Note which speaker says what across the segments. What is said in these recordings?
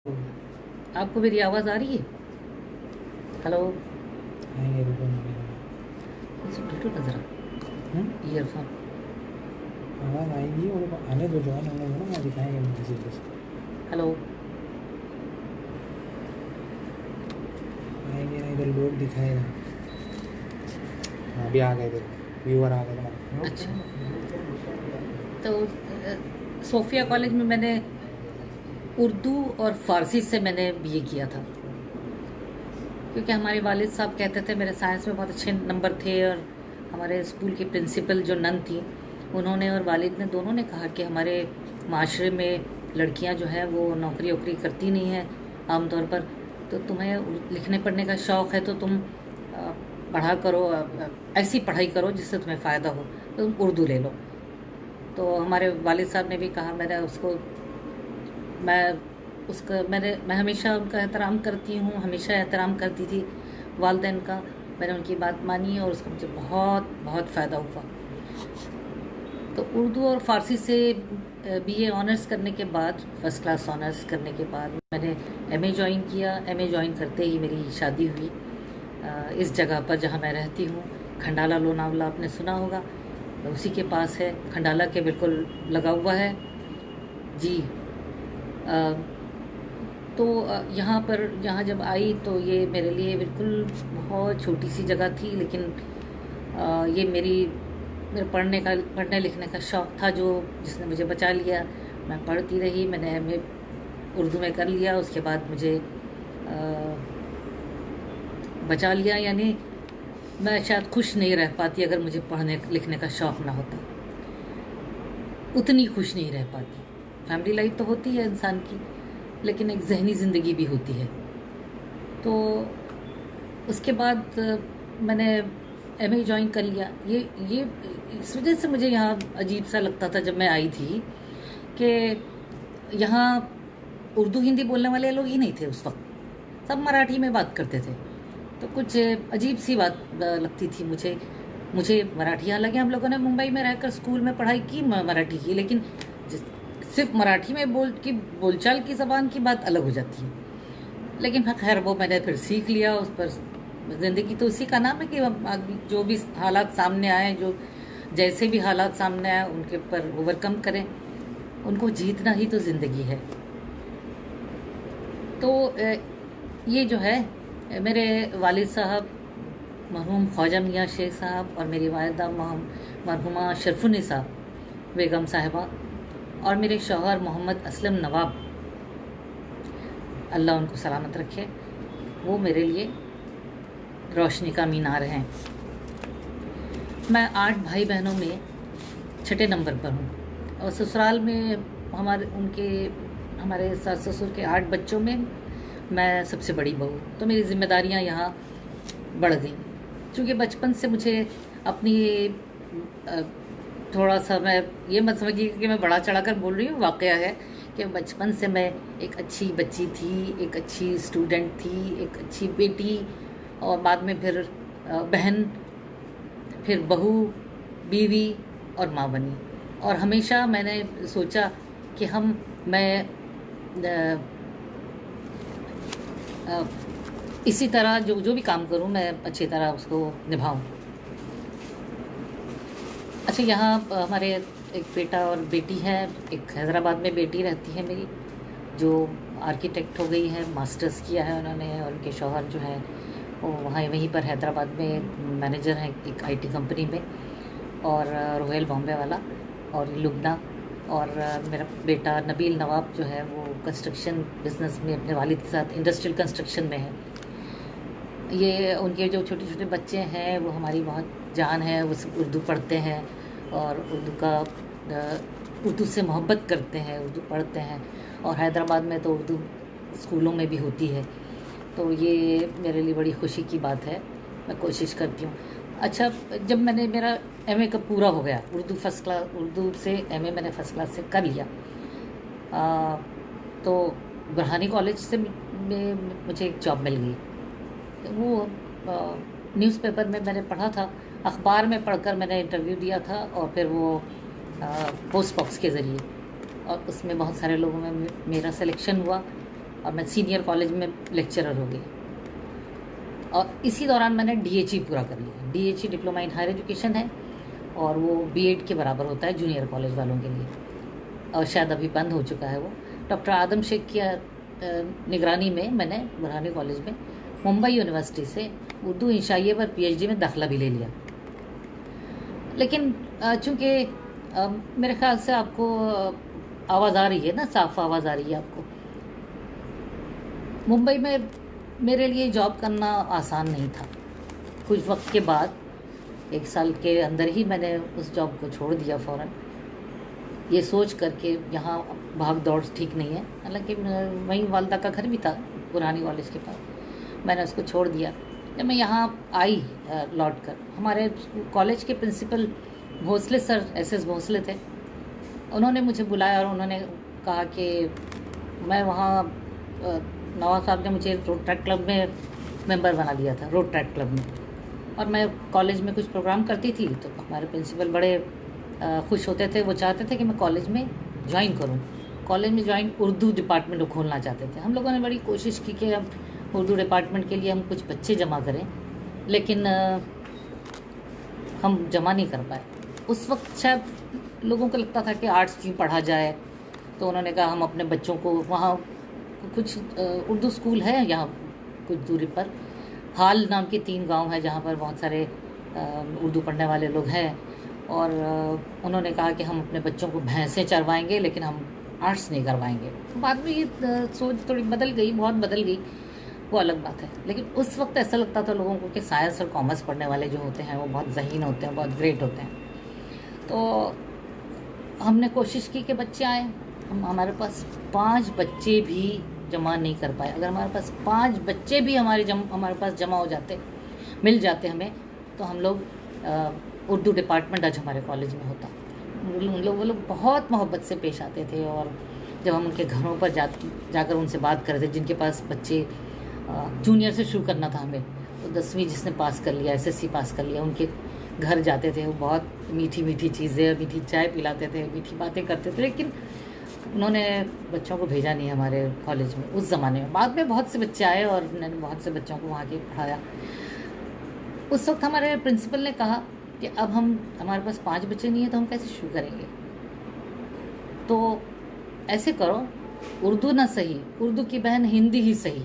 Speaker 1: आपको मेरी आवाज़ आ रही है? हेलो।
Speaker 2: आएंगे रुको ना।
Speaker 1: मुझे ब्लूटूथ नज़र ईयरफोन।
Speaker 2: आवाज़ आएगी और आने दो, ज्वाइन होने दो ना, दिखाएंगे मुझे सीधे से।
Speaker 1: हेलो।
Speaker 2: आएंगे ना, इधर लोग दिखाएगा। हाँ अभी आ गए, देखो व्यूअर आ गए तुम्हारे।
Speaker 1: अच्छा, तो सोफिया कॉलेज में मैंने उर्दू और फ़ारसी से मैंने बीए किया था, क्योंकि हमारे वालिद साहब कहते थे, मेरे साइंस में बहुत अच्छे नंबर थे, और हमारे स्कूल की प्रिंसिपल जो नन थी, उन्होंने और वालिद ने दोनों ने कहा कि हमारे माशरे में लड़कियां जो है वो नौकरी वोकरी करती नहीं है आमतौर पर, तो तुम्हें लिखने पढ़ने का शौक़ है तो तुम पढ़ा करो, ऐसी पढ़ाई करो जिससे तुम्हें फ़ायदा हो, तो तुम उर्दू ले लो। तो हमारे वालिद साहब ने भी कहा, मैं मैं हमेशा उनका एहतराम करती हूँ, हमेशा एहतराम करती थी वालदैन का। मैंने उनकी बात मानी और उसका मुझे बहुत बहुत फ़ायदा हुआ। तो उर्दू और फ़ारसी से बीए ऑनर्स करने के बाद, फर्स्ट क्लास ऑनर्स करने के बाद, मैंने एमए ज्वाइन किया। एमए ज्वाइन करते ही मेरी शादी हुई इस जगह पर जहाँ मैं रहती हूँ। खंडाला लोनावला आपने सुना होगा, उसी के पास है, खंडाला के बिल्कुल लगा हुआ है जी। तो यहाँ जब आई तो ये मेरे लिए बिल्कुल बहुत छोटी सी जगह थी, लेकिन ये मेरे पढ़ने लिखने का शौक़ था जो जिसने मुझे बचा लिया। मैं पढ़ती रही, मैंने एमए उर्दू में कर लिया, उसके बाद मुझे बचा लिया। यानी मैं शायद खुश नहीं रह पाती अगर मुझे पढ़ने लिखने का शौक़ ना होता, उतनी खुश नहीं रह पाती। फैमिली लाइफ तो होती है इंसान की, लेकिन एक जहनी ज़िंदगी भी होती है। तो उसके बाद मैंने एमए ज्वाइन कर लिया। ये इस वजह से मुझे यहाँ अजीब सा लगता था जब मैं आई थी कि यहाँ उर्दू हिंदी बोलने वाले लोग ही नहीं थे उस वक्त, सब मराठी में बात करते थे। तो कुछ अजीब सी बात लगती थी मुझे मराठी। हालांकि हम लोगों ने मुंबई में रहकर स्कूल में पढ़ाई की मराठी की, लेकिन सिर्फ मराठी में बोलचाल की ज़बान की बात अलग हो जाती है। लेकिन हाँ खैर, वो मैंने फिर सीख लिया। उस पर ज़िंदगी तो उसी का नाम है कि आदमी जो भी हालात सामने आए, जो जैसे भी हालात सामने आए उनके ऊपर ओवरकम करें, उनको जीतना ही तो ज़िंदगी है। तो ये जो है, मेरे वालिद साहब मरहूम ख्वाजा मियाँ शेख साहब और मेरी वालिदा मरहुमा शरफुन्निसा बेगम साहिबा और मेरे शौहर मोहम्मद असलम नवाब, अल्लाह उनको सलामत रखे, वो मेरे लिए रोशनी का मीनार हैं। मैं 8 भाई बहनों में छठे नंबर पर हूँ, और ससुराल में हमारे सास ससुर के 8 बच्चों में मैं सबसे बड़ी बहू। तो मेरी जिम्मेदारियाँ यहाँ बढ़ गई, क्योंकि बचपन से मुझे अपनी थोड़ा सा, मैं ये मत समझिए कि मैं बड़ा चढ़ा कर बोल रही हूँ, वाक़या है कि बचपन से मैं एक अच्छी बच्ची थी, एक अच्छी स्टूडेंट थी, एक अच्छी बेटी, और बाद में फिर बहन, फिर बहू, बीवी और माँ बनी। और हमेशा मैंने सोचा कि मैं इसी तरह जो भी काम करूं, मैं अच्छी तरह उसको निभाऊं। अच्छा, यहाँ हमारे एक बेटा और बेटी है। एक हैदराबाद में बेटी रहती है मेरी, जो आर्किटेक्ट हो गई है, मास्टर्स किया है उन्होंने, और उनके शौहर जो हैं वो वहीं पर हैदराबाद में मैनेजर हैं एक आईटी कंपनी में, और रॉयल बॉम्बे वाला, और लुबना। और मेरा बेटा नबील नवाब जो है वो कंस्ट्रक्शन बिजनेस में अपने वालिद के साथ इंडस्ट्रियल कंस्ट्रक्शन में है। ये उनके जो छोटे छोटे बच्चे हैं वो हमारी बहुत जान है, वो सब उर्दू पढ़ते हैं और उर्दू से मोहब्बत करते हैं, उर्दू पढ़ते हैं, और हैदराबाद में तो उर्दू स्कूलों में भी होती है। तो ये मेरे लिए बड़ी खुशी की बात है, मैं कोशिश करती हूँ। अच्छा, जब मेरा एमए का पूरा हो गया, उर्दू से एमए मैंने फर्स्ट क्लास से कर लिया, तो बुरहानी कॉलेज से में मुझे एक जॉब मिल गई। वो न्यूज़पेपर में मैंने पढ़ा था, अखबार में पढ़कर मैंने इंटरव्यू दिया था, और फिर वो पोस्ट बॉक्स के ज़रिए, और उसमें बहुत सारे लोगों में मेरा सिलेक्शन हुआ। और मैं सीनियर कॉलेज में लेक्चरर हो गई। और इसी दौरान मैंने DHE पूरा कर लिया। DHE diploma in higher education है और वो B.Ed के बराबर होता है जूनियर कॉलेज वालों के लिए, और शायद अभी बंद हो चुका है वो। डॉक्टर आदम शेख की निगरानी में मैंने बुरहानी कॉलेज में मुंबई यूनिवर्सिटी से उर्दू इंशाइये पर PhD में दाखिला भी ले लिया। लेकिन चूँकि मेरे ख्याल से आपको आवाज़ आ रही है ना, साफ आवाज़ आ रही है आपको। मुंबई में मेरे लिए जॉब करना आसान नहीं था। कुछ वक्त के बाद 1 साल के अंदर ही मैंने उस जॉब को छोड़ दिया फ़ौरन, ये सोच करके यहाँ भाग दौड़ ठीक नहीं है। हालांकि वहीं वालदा का घर भी था पुरानी कॉलेज के पास, मैंने उसको छोड़ दिया। जब मैं यहाँ आई लौट कर, हमारे कॉलेज के principal Bhosle sir, SS Bhosle थे, उन्होंने मुझे बुलाया और उन्होंने कहा कि मैं वहाँ नवाब साहब ने मुझे रोड ट्रैक क्लब में मेंबर बना दिया था, रोड ट्रैक क्लब में। और मैं कॉलेज में कुछ प्रोग्राम करती थी तो हमारे प्रिंसिपल बड़े खुश होते थे। वो चाहते थे कि मैं कॉलेज में ज्वाइन करूं। कॉलेज में ज्वाइन उर्दू डिपार्टमेंट खोलना चाहते थे। हम लोगों ने बड़ी कोशिश की कि अब उर्दू डिपार्टमेंट के लिए हम कुछ बच्चे जमा करें, लेकिन हम जमा नहीं कर पाए। उस वक्त शायद लोगों को लगता था कि आर्ट्स क्यों पढ़ा जाए, तो उन्होंने कहा हम अपने बच्चों को, वहाँ कुछ उर्दू स्कूल है यहाँ कुछ दूरी पर, हाल नाम के 3 गांव है जहाँ पर बहुत सारे उर्दू पढ़ने वाले लोग हैं। और उन्होंने कहा कि हम अपने बच्चों को भैंसें चरवाएंगे लेकिन हम आर्ट्स नहीं करवाएंगे। बाद में ये सोच थोड़ी बदल गई, बहुत बदल गई, वो अलग बात है। लेकिन उस वक्त ऐसा लगता था लोगों को कि साइंस और कॉमर्स पढ़ने वाले जो होते हैं वो बहुत ज़हीन होते हैं, बहुत ग्रेट होते हैं। तो हमने कोशिश की कि बच्चे आए। हमारे पास 5 बच्चे भी जमा नहीं कर पाए। अगर हमारे पास 5 बच्चे भी हमारे पास जमा हो जाते, मिल जाते हमें, तो हम लोग उर्दू डिपार्टमेंट आज हमारे कॉलेज में होता। वो लोग बहुत मोहब्बत से पेश आते थे। और जब हम उनके घरों पर जाकर उनसे बात कर रहे थे, जिनके पास बच्चे जूनियर से शुरू करना था हमें, तो 10वीं जिसने पास कर लिया, SSC पास कर लिया, उनके घर जाते थे। वो बहुत मीठी मीठी चीज़ें, मीठी चाय पिलाते थे, मीठी बातें करते थे। लेकिन उन्होंने बच्चों को भेजा नहीं हमारे कॉलेज में उस ज़माने में। बाद में बहुत से बच्चे आए और उन्होंने बहुत से बच्चों को वहाँ के पढ़ाया। उस वक्त हमारे प्रिंसिपल ने कहा कि अब हमारे पास 5 बच्चे नहीं हैं तो हम कैसे शुरू करेंगे। तो ऐसे करो, उर्दू ना सही, उर्दू की बहन हिंदी ही सही,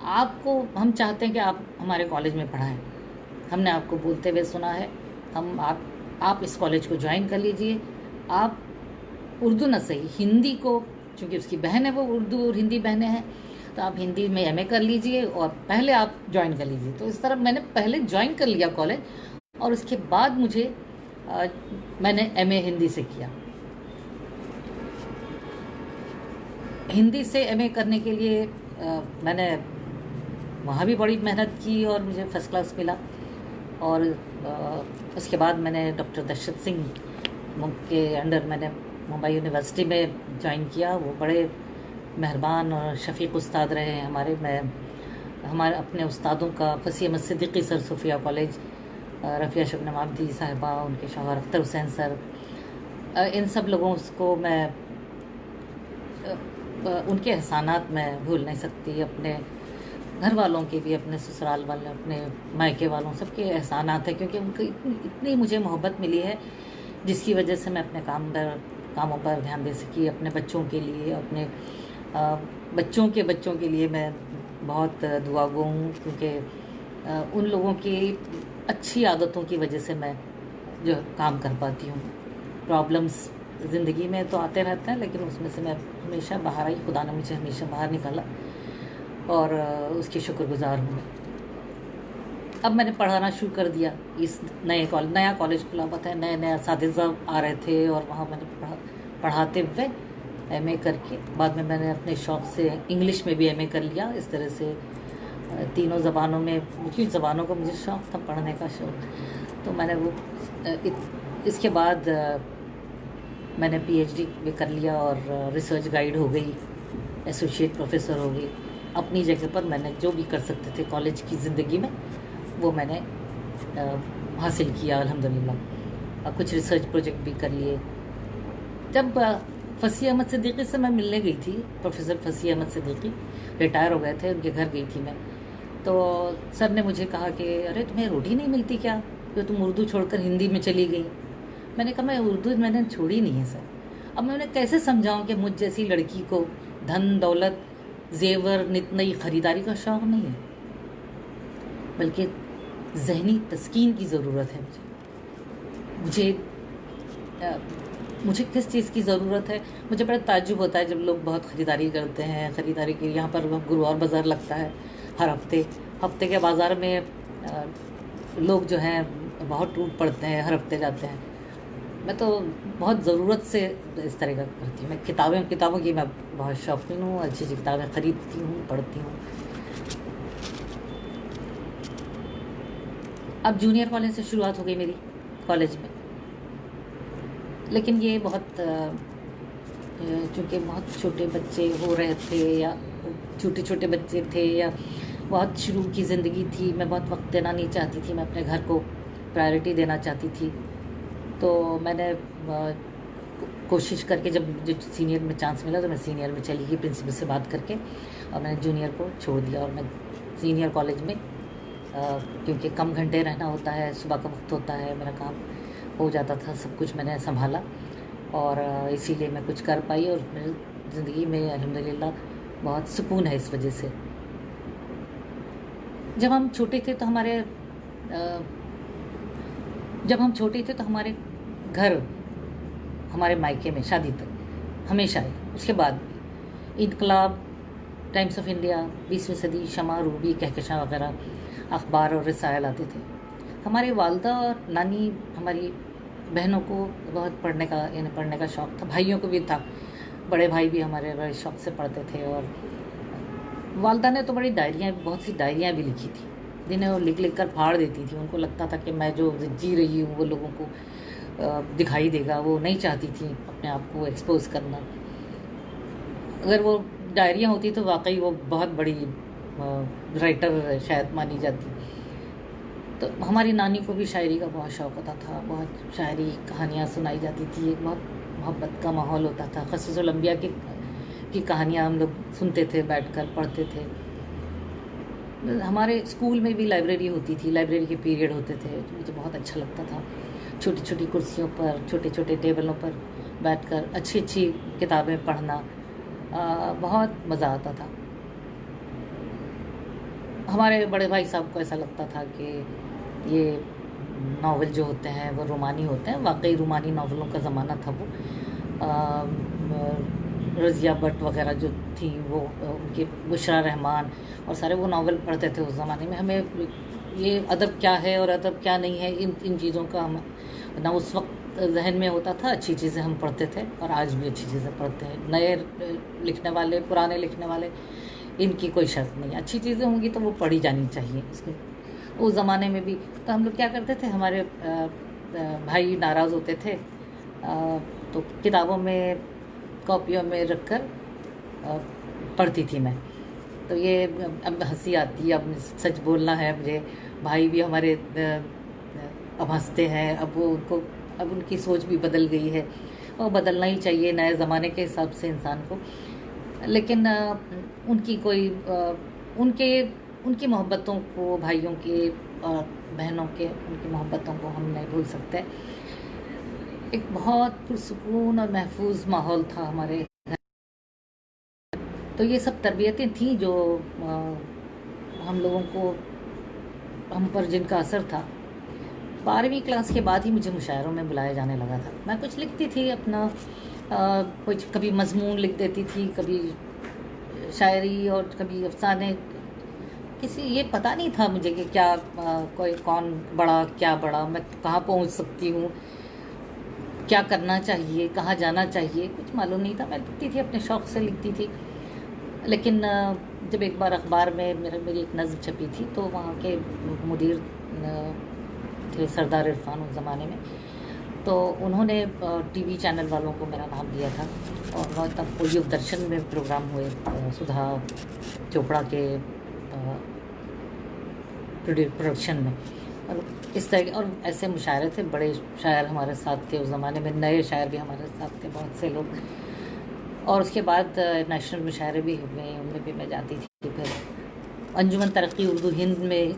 Speaker 1: आपको हम चाहते हैं कि आप हमारे कॉलेज में पढ़ाएं। हमने आपको बोलते हुए सुना है, आप इस कॉलेज को ज्वाइन कर लीजिए। आप उर्दू ना सही, हिंदी को, चूँकि उसकी बहन है, वो उर्दू और हिंदी बहनें हैं, तो आप हिंदी में MA कर लीजिए और पहले आप ज्वाइन कर लीजिए। तो इस तरह मैंने पहले ज्वाइन कर लिया कॉलेज, और उसके बाद मैंने MA हिंदी से किया। हिंदी से MA करने के लिए मैंने वहाँ भी बड़ी मेहनत की और मुझे फर्स्ट क्लास मिला। और उसके बाद मैंने डॉक्टर दशरथ सिंह के अंडर मैंने मुंबई यूनिवर्सिटी में ज्वाइन किया। वो बड़े मेहरबान और शफीक उस्ताद रहे हैं हमारे अपने उस्तादों का फसी अहमद सिद्दीकी सर सूफिया कॉलेज, रफ़िया शबनम आब्दी साहिबा, उनके शौहर अख्तर हुसैन सर, इन सब लोगों को मैं उनके एहसानात मैं भूल नहीं सकती। अपने घर वालों के भी, अपने ससुराल वाले, अपने मायके वालों, सबके एहसानात हैं, क्योंकि उनकी इतनी मुझे मोहब्बत मिली है जिसकी वजह से मैं अपने कामों पर ध्यान दे सकी। अपने बच्चों के लिए, अपने बच्चों के लिए मैं बहुत दुआगो हूँ, क्योंकि उन लोगों की अच्छी आदतों की वजह से मैं जो काम कर पाती हूँ। प्रॉब्लम्स ज़िंदगी में तो आते रहते हैं, लेकिन उसमें से मैं हमेशा बाहर आई। खुदा ने मुझे हमेशा बाहर निकाला और उसकी शुक्रगुजार हूँ मैं। अब मैंने पढ़ाना शुरू कर दिया इस नया कॉलेज खुला हुआ था, नए असातिज़ा आ रहे थे, और वहाँ मैंने पढ़ाते हुए MA करके बाद में मैंने अपने शौक़ से इंग्लिश में भी MA कर लिया। इस तरह से तीनों ज़बानों में, कुछ ज़बानों का मुझे शौक़ था, पढ़ने का शौक़, तो मैंने वो इसके बाद मैंने PhD भी कर लिया और रिसर्च गाइड हो गई, एसोसिएट प्रोफेसर हो गई। अपनी जगह पर मैंने जो भी कर सकते थे कॉलेज की ज़िंदगी में, वो मैंने हासिल किया अल्हम्दुलिल्लाह। कुछ रिसर्च प्रोजेक्ट भी कर लिए। जब फसी अहमद सिद्दीकी से मैं मिलने गई थी, प्रोफेसर फसी अहमद सिद्दीकी, रिटायर हो गए थे, उनके घर गई थी मैं। तो सर ने मुझे कहा कि अरे तुम्हें रोटी नहीं मिलती क्या, जो तुम उर्दू छोड़कर हिंदी में चली गई। मैंने कहा मैं उर्दू मैंने छोड़ी नहीं है सर। अब मैं उन्हें कैसे समझाऊं कि मुझ जैसी लड़की को धन दौलत जेवर नित नई खरीदारी का शौक़ नहीं है, बल्कि जहनी तस्कीन की ज़रूरत है मुझे। मुझे किस चीज़ की ज़रूरत है? मुझे बड़ा ताज्जुब होता है जब लोग बहुत ख़रीदारी करते हैं। ख़रीदारी की यहाँ पर गुरुवार बाज़ार लगता है हर हफ्ते के बाज़ार में लोग जो हैं बहुत टूट पड़ते हैं, हर हफ्ते जाते हैं। मैं तो बहुत ज़रूरत से इस तरह का करती हूँ। मैं किताबों की मैं बहुत शौकीन हूँ, अच्छी अच्छी किताबें ख़रीदती हूँ, पढ़ती हूँ। अब जूनियर कॉलेज से शुरुआत हो गई मेरी कॉलेज में, लेकिन ये बहुत चूँकि बहुत छोटे बच्चे हो रहे थे या छोटे बच्चे थे या बहुत शुरू की ज़िंदगी थी, मैं बहुत वक्त देना नहीं चाहती थी, मैं अपने घर को प्रायोरिटी देना चाहती थी। तो मैंने कोशिश करके जब मुझे सीनियर में चांस मिला तो मैं सीनियर में चली गई प्रिंसिपल से बात करके, और मैंने जूनियर को छोड़ दिया। और मैं सीनियर कॉलेज में क्योंकि कम घंटे रहना होता है, सुबह का वक्त होता है, मेरा काम हो जाता था, सब कुछ मैंने संभाला और इसीलिए मैं कुछ कर पाई। और मेरी ज़िंदगी में अल्हम्दुलिल्लाह बहुत सुकून है इस वजह से। जब हम छोटे थे तो हमारे घर, हमारे मायके में शादी तक हमेशा है, उसके बाद भी इनकलाब, टाइम्स ऑफ इंडिया, 20वीं सदी, शमा, रूबी, कहकशां वगैरह अखबार और रसायल आते थे। हमारी वालदा और नानी हमारी बहनों को बहुत पढ़ने का शौक़ था, भाइयों को भी था, बड़े भाई भी हमारे बड़े शौक़ से पढ़ते थे। और वालदा ने तो बहुत सी डायरियाँ भी लिखी थी, जिन्हें वो लिख कर फाड़ देती थी। उनको लगता था कि मैं जो जी रही हूँ वो लोगों को दिखाई देगा, वो नहीं चाहती थी अपने आप को एक्सपोज करना। अगर वो डायरियाँ होती तो वाकई वो बहुत बड़ी राइटर शायद मानी जाती। तो हमारी नानी को भी शायरी का बहुत शौक़ होता था, बहुत शायरी कहानियाँ सुनाई जाती थी, एक बहुत मोहब्बत का माहौल होता था। क़ससुल अंबिया की कहानियाँ हम लोग सुनते थे, बैठकर पढ़ते थे। हमारे स्कूल में भी लाइब्रेरी होती थी, लाइब्रेरी के पीरियड होते थे, तो मुझे बहुत अच्छा लगता था। छोटी छोटी कुर्सियों पर, छोटे छोटे टेबलों पर बैठकर अच्छी अच्छी किताबें पढ़ना, बहुत मज़ा आता था। हमारे बड़े भाई साहब को ऐसा लगता था कि ये नावल जो होते हैं वो रोमानी होते हैं, वाकई रोमानी नावलों का ज़माना था वो। रज़िया भट्ट वगैरह जो थी वो, उनके बुशरा रहमान और सारे वो नावल पढ़ते थे उस ज़माने में। हमें ये अदब क्या है और अदब क्या नहीं है, इन चीज़ों का हम ना उस वक्त जहन में होता था। अच्छी चीज़ें हम पढ़ते थे और आज भी अच्छी चीज़ें पढ़ते हैं। नए लिखने वाले, पुराने लिखने वाले, इनकी कोई शर्त नहीं। अच्छी चीज़ें होंगी तो वो पढ़ी जानी चाहिए। इसमें उस ज़माने में भी तो हम लोग क्या करते थे, हमारे भाई नाराज़ होते थे तो किताबों में, कॉपियों में रख कर पढ़ती थी मैं। तो ये अब हंसी आती है, अब सच बोलना है मुझे। भाई भी हमारे अब हंसते हैं, अब उनकी सोच भी बदल गई है और बदलना ही चाहिए नए ज़माने के हिसाब से इंसान को। लेकिन उनकी मोहब्बतों को, भाइयों के और बहनों के, उनकी मोहब्बतों को हम नहीं भूल सकते। एक बहुत पुरसुकून और महफूज माहौल था हमारे घर। तो ये सब तरबियतें थीं जो हम लोगों को, हम पर जिनका असर था। 12वीं क्लास के बाद ही मुझे मुशायरों में बुलाया जाने लगा था। मैं कुछ लिखती थी अपना, कुछ कभी मज़मून लिख देती थी, कभी शायरी और कभी अफसाने। ये पता नहीं था मुझे कि क्या कौन बड़ा, क्या बड़ा, मैं कहाँ पहुँच सकती हूँ, क्या करना चाहिए, कहाँ जाना चाहिए, कुछ मालूम नहीं था। मैं लिखती थी, अपने शौक़ से लिखती थी। लेकिन जब एक बार अखबार में मेरी एक नज़्म छपी थी तो वहाँ के मुदीर थे सरदार इरफान उस ज़माने में, तो उन्होंने टीवी चैनल वालों को मेरा नाम दिया था। और वह तब कोई दर्शन में प्रोग्राम हुए, सुधा चोपड़ा के प्रोडक्शन में, और इस तरह और ऐसे मुशायरे थे। बड़े शायर हमारे साथ थे उस ज़माने में, नए शायर भी हमारे साथ थे, बहुत से लोग। और उसके बाद नेशनल मुशायरे भी हुए, उनमें भी मैं जाती थी। फिर अंजुमन तरक्की उर्दू हिंद में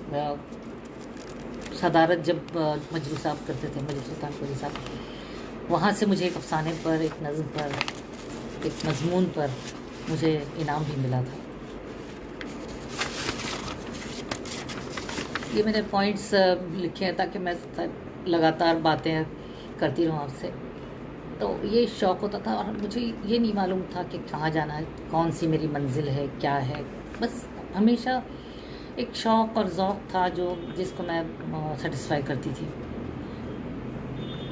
Speaker 1: सदारत जब मजरू साहब करते थे, मजरू सुल्तानपुरी साहब, वहाँ से मुझे एक अफसाने पर, एक नज़्म पर, एक मजमून पर मुझे इनाम भी मिला था। ये मैंने पॉइंट्स लिखे हैं ताकि मैं लगातार बातें करती रहूँ आपसे। तो ये शौक़ होता था और मुझे ये नहीं मालूम था कि कहाँ जाना है, कौन सी मेरी मंजिल है, क्या है। बस हमेशा एक शौक़ और ज़ौक़ था जिसको मैं सेटिस्फाई करती थी।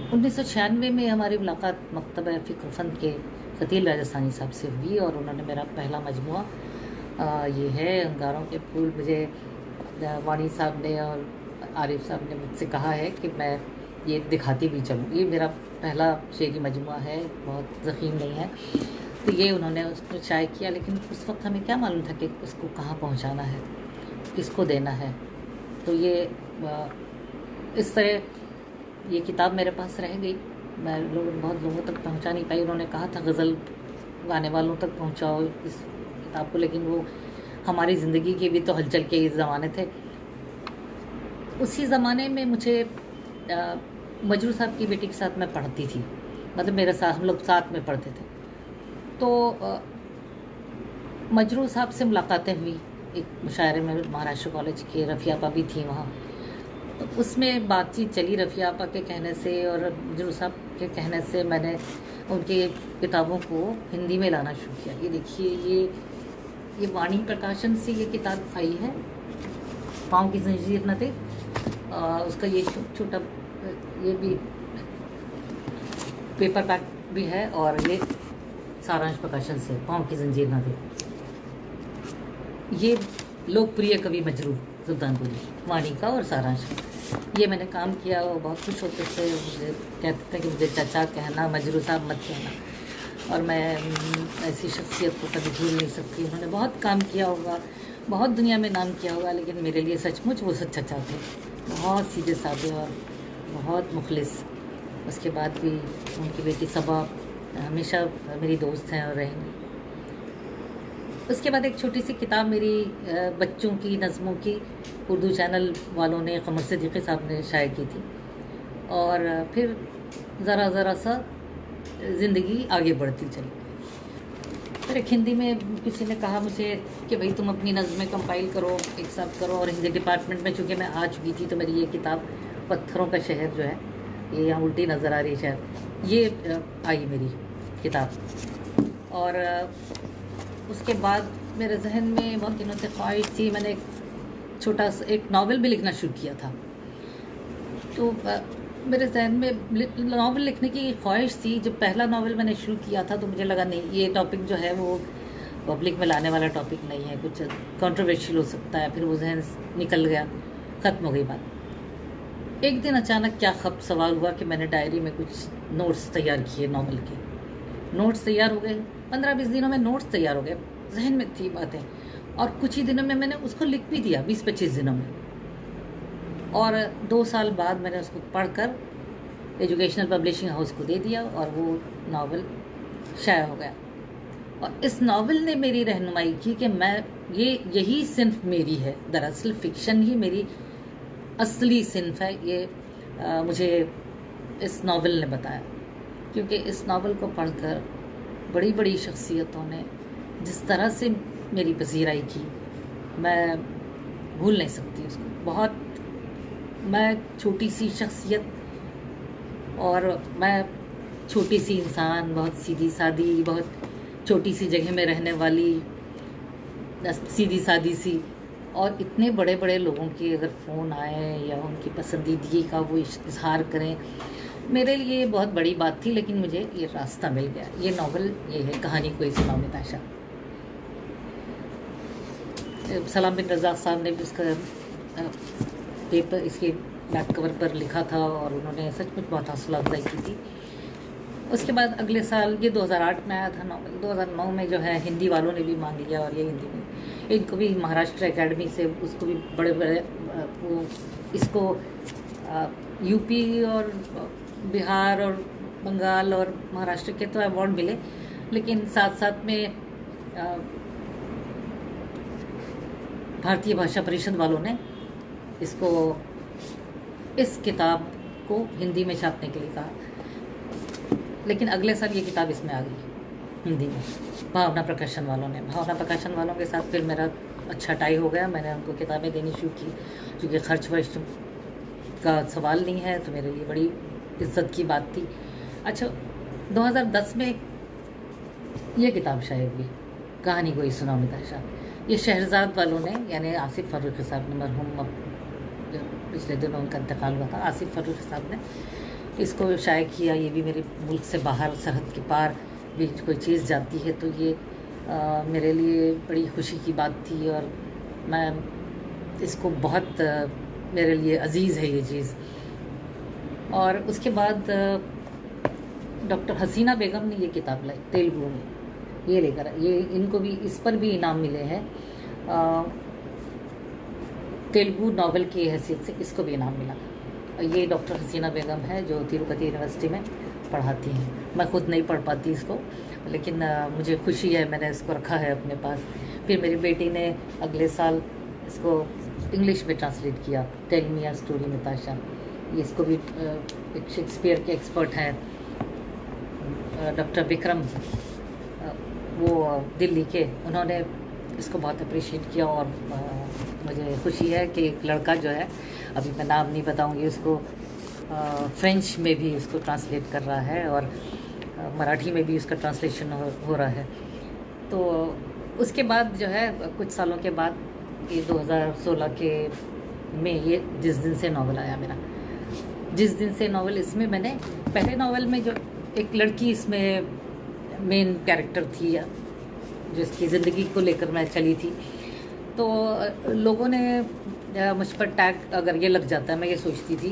Speaker 1: 1996 में हमारी मुलाकात मकतब फ़िक्र फ़ंद के क़तील राजस्थानी साहब से हुई और उन्होंने मेरा पहला मजमुआ ये है अंगारों के फूल, मुझे वाणी साहब ने और आरिफ साहब ने मुझसे कहा है कि मैं ये दिखाती भी चलूँ। ये मेरा पहला शेरी मजमुआ है, बहुत ज़ख़ीम नहीं है। तो ये उन्होंने उसको शाये किया, लेकिन उस वक्त हमें क्या मालूम था कि उसको कहाँ पहुँचाना है, किसको देना है। तो ये इस तरह ये किताब मेरे पास रह गई। मैं बहुत लोगों तक पहुँचा नहीं पाई। उन्होंने कहा था गज़ल गाने वालों तक पहुँचाओ इस किताब को, लेकिन वो हमारी ज़िंदगी के भी तो हलचल के ज़माने थे। उसी ज़माने में मुझे मजरू साहब की बेटी के साथ मैं पढ़ती थी, मतलब मेरे साथ, हम लोग साथ में पढ़ते थे। तो मजरू साहब से मुलाकातें हुई एक मुशायरे में, महाराष्ट्र कॉलेज के रफ़िया आपा भी थी वहाँ। तो उसमें बातचीत चली रफ़िया आपा के कहने से और मजरू साहब के कहने से मैंने उनके किताबों को हिंदी में लाना शुरू किया। ये देखिए, ये वाणी प्रकाशन से ये किताब आई है, पाँव की जंजीर न थे। उसका ये छोटा ये भी पेपर बैक भी है और ये सारांश प्रकाशन से पाँव की जंजीर न थे। ये लोकप्रिय कवि मजरू सुल्तानपुरी वाणी का और सारांश का ये मैंने काम किया। वो बहुत खुश होते थे, मुझे कहते थे कि मुझे चाचा कहना, मजरू साहब मत कहना। और मैं ऐसी शख्सियत को कभी भूल नहीं सकती। उन्होंने बहुत काम किया होगा, बहुत दुनिया में नाम किया होगा, लेकिन मेरे लिए सचमुच वो सच्चा चाचा थे। बहुत सीधे साधे और बहुत मुखलिस। उसके बाद भी उनकी बेटी सबा हमेशा मेरी दोस्त हैं और रहेंगी। उसके बाद एक छोटी सी किताब मेरी बच्चों की नज़मों की उर्दू चैनल वालों ने, कमर सिद्दीकी साहब ने शाये की थी। और फिर ज़रा सा ज़िंदगी आगे बढ़ती चली। फिर एक हिंदी में किसी ने कहा मुझे कि भाई तुम अपनी नज़में कंपाइल करो, एक साथ करो। और हिंदी डिपार्टमेंट में चूँकि मैं आ चुकी थी, तो मेरी ये किताब पत्थरों का शहर जो है, ये यहाँ उल्टी नज़र आ रही है शायद, ये आई मेरी किताब। और उसके बाद मेरे जहन में बहुत दिनों से ख्वाहिश थी, मैंने छोटा सा एक नावल भी लिखना शुरू किया था। तो मेरे जहन में नावल लिखने की ख्वाहिश थी। जब पहला नावल मैंने शुरू किया था तो मुझे लगा नहीं, ये टॉपिक जो है वो पब्लिक में लाने वाला टॉपिक नहीं है, कुछ कंट्रोवर्शियल हो सकता है। फिर वो जहन निकल गया, ख़त्म हो गई बात। एक दिन अचानक क्या खप सवाल हुआ कि मैंने डायरी में कुछ नोट्स तैयार किए, नावल के नोट्स तैयार हो गए। 15-20 दिनों में नोट्स तैयार हो गए, जहन में थी बातें। और कुछ ही दिनों में मैंने उसको लिख भी दिया, 20-25 दिनों में। और 2 साल बाद मैंने उसको पढ़कर एजुकेशनल पब्लिशिंग हाउस को दे दिया और वो नावल शाया हो गया। और इस नावल ने मेरी रहनुमाई की कि मैं यही सिन्फ मेरी है। दरअसल फ़िक्शन ही मेरी असली सिन्फ है, ये मुझे इस नावल ने बताया। क्योंकि इस नावल को पढ़कर बड़ी बड़ी शख्सियतों ने जिस तरह से मेरी पसीराई की, मैं भूल नहीं सकती उसको। बहुत मैं छोटी सी शख्सियत और मैं छोटी सी इंसान, बहुत सीधी सादी, बहुत छोटी सी जगह में रहने वाली, सीधी सादी सी। और इतने बड़े बड़े लोगों के अगर फ़ोन आए या उनकी पसंदीदगी का वो इजहार करें, मेरे लिए बहुत बड़ी बात थी। लेकिन मुझे ये रास्ता मिल गया। ये नावल ये है, कहानी कोई सुनाओ निताशा। सलाम बिन रज़ाक साहब ने भी उसका पेपर इसके बैक कवर पर लिखा था और उन्होंने सचमुच बहुत हौसला अफजाई की थी। उसके बाद अगले साल, ये 2008 में आया था नावल, 2009 में जो है हिंदी वालों ने भी मांग लिया और ये हिंदी में इनको भी महाराष्ट्र एकेडमी से उसको भी बड़े बड़े वो इसको यूपी और बिहार और बंगाल और महाराष्ट्र के तो अवार्ड मिले, लेकिन साथ साथ में भारतीय भाषा परिषद वालों ने इसको, इस किताब को हिंदी में छापने के लिए कहा, लेकिन अगले साल ये किताब इसमें आ गई हिंदी में, भावना प्रकाशन वालों ने। भावना प्रकाशन वालों के साथ फिर मेरा अच्छा टाई हो गया, मैंने उनको किताबें देनी शुरू की, क्योंकि खर्च वर्च का सवाल नहीं है, तो मेरे लिए बड़ी इज्जत की बात थी। अच्छा, 2010 में ये किताब शायद भी, कहानी कोई सुनाओ निताशा, ये शहरजाद वालों ने, यानी आसिफ फारूकी साहब ने, मरहूम पिछले दिनों उनका इंतकाल हुआ था, आसिफ फारूकी साहब ने इसको शाये किया। ये भी मेरे मुल्क से बाहर, सरहद के पार भी कोई चीज़ जाती है तो ये मेरे लिए बड़ी खुशी की बात थी, और मैं इसको बहुत मेरे लिए अजीज़ है ये चीज़। और उसके बाद डॉक्टर हसीना बेगम ने ये किताब लाई तेलुगु में, ये लेकर, ये इनको भी, इस पर भी इनाम मिले हैं, तेलुगु नावल की हैसियत से इसको भी इनाम मिला। ये डॉक्टर हसीना बेगम है जो तिरुपति यूनिवर्सिटी में पढ़ाती हैं। मैं खुद नहीं पढ़ पाती इसको, लेकिन मुझे खुशी है, मैंने इसको रखा है अपने पास। फिर मेरी बेटी ने अगले साल इसको इंग्लिश में ट्रांसलेट किया, tell me a story Nitasha. ये इसको भी एक शेक्सपियर के एक्सपर्ट हैं डॉक्टर विक्रम, वो दिल्ली के, उन्होंने इसको बहुत अप्रिशिएट किया। और मुझे खुशी है कि एक लड़का जो है, अभी मैं नाम नहीं बताऊंगी उसको, फ्रेंच में भी इसको ट्रांसलेट कर रहा है, और मराठी में भी उसका ट्रांसलेशन हो रहा है। तो उसके बाद जो है, कुछ सालों के बाद, ये 2016 के में ये जिस दिन से नावल आया मेरा, जिस दिन से नावल, इसमें मैंने पहले नावल में जो एक लड़की इसमें मेन कैरेक्टर थी, जिसकी ज़िंदगी को लेकर मैं चली थी, तो लोगों ने मुझ पर टैग, अगर ये लग जाता है, मैं ये सोचती थी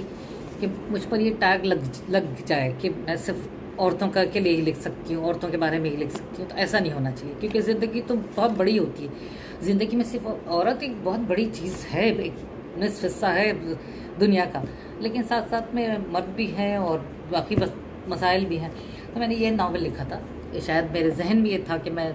Speaker 1: कि मुझ पर ये टैग लग जाए कि मैं सिर्फ औरतों का के लिए ही लिख सकती हूँ, औरतों के बारे में ही लिख सकती हूँ, तो ऐसा नहीं होना चाहिए, क्योंकि ज़िंदगी तो बहुत बड़ी होती है। ज़िंदगी में सिर्फ औरत एक बहुत बड़ी चीज़ है, एक निस्फ हिस्सा है दुनिया का, लेकिन साथ साथ में मर्द भी हैं और बाकी बस मसाइल भी हैं। तो मैंने ये नावल लिखा था, ये शायद मेरे जहन में ये था कि मैं,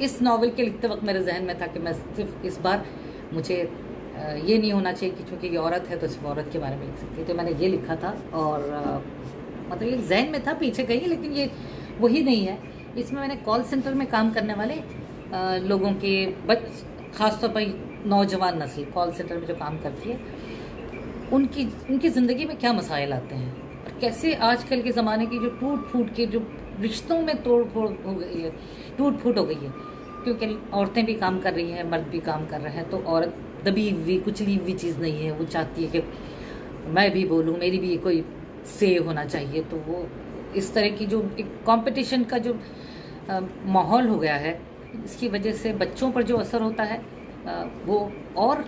Speaker 1: इस नावल के लिखते वक्त मेरे जहन में था कि मैं सिर्फ इस बार, मुझे ये नहीं होना चाहिए कि चूँकि ये औरत है तो सिर्फ औरत के बारे में लिख सकती है, तो मैंने ये लिखा था। और मतलब ये जहन में था, पीछे गई, लेकिन ये वही नहीं है। इसमें मैंने कॉल सेंटर में काम करने वाले लोगों के, ख़ासतौर पर नौजवान नस्ल कॉल सेंटर में जो काम करती है, उनकी ज़िंदगी में क्या मसाइल आते हैं, और कैसे आजकल के ज़माने की जो टूट फूट के, जो रिश्तों में तोड़ फोड़ हो गई है, टूट फूट हो गई है, क्योंकि औरतें भी काम कर रही हैं, मर्द भी काम कर रहे हैं, तो औरत दबी हुई, कुचली हुई चीज़ नहीं है। वो चाहती है कि मैं भी बोलूँ, मेरी भी कोई से होना चाहिए। तो वो इस तरह की जो एक कंपटीशन का जो माहौल हो गया है, इसकी वजह से बच्चों पर जो असर होता है वो, और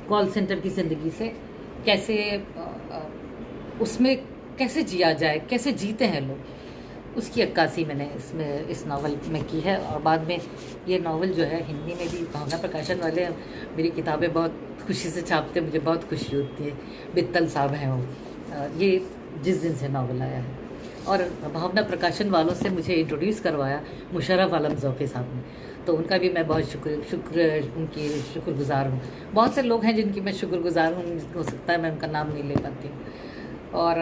Speaker 1: कॉल सेंटर की ज़िंदगी से कैसे उसमें कैसे जिया जाए, कैसे जीते हैं लोग, उसकी अक्कासी मैंने इसमें इस नावल में की है। और बाद में ये नावल जो है हिंदी में भी, भावना प्रकाशन वाले मेरी किताबें बहुत खुशी से छापते, मुझे बहुत खुशी होती है। बित्तल साहब हैं वो, ये जिस दिन से नावल आया है। और भावना प्रकाशन वालों से मुझे इंट्रोड्यूस करवाया मुशर्रफ आलम ज़ौक़ी साहब ने, तो उनका भी मैं बहुत उनकी शुक्रगुज़ार हूँ। बहुत से लोग हैं जिनकी मैं शुक्रगुज़ार हूँ, हो सकता है मैं उनका नाम नहीं ले पाती हूँ। और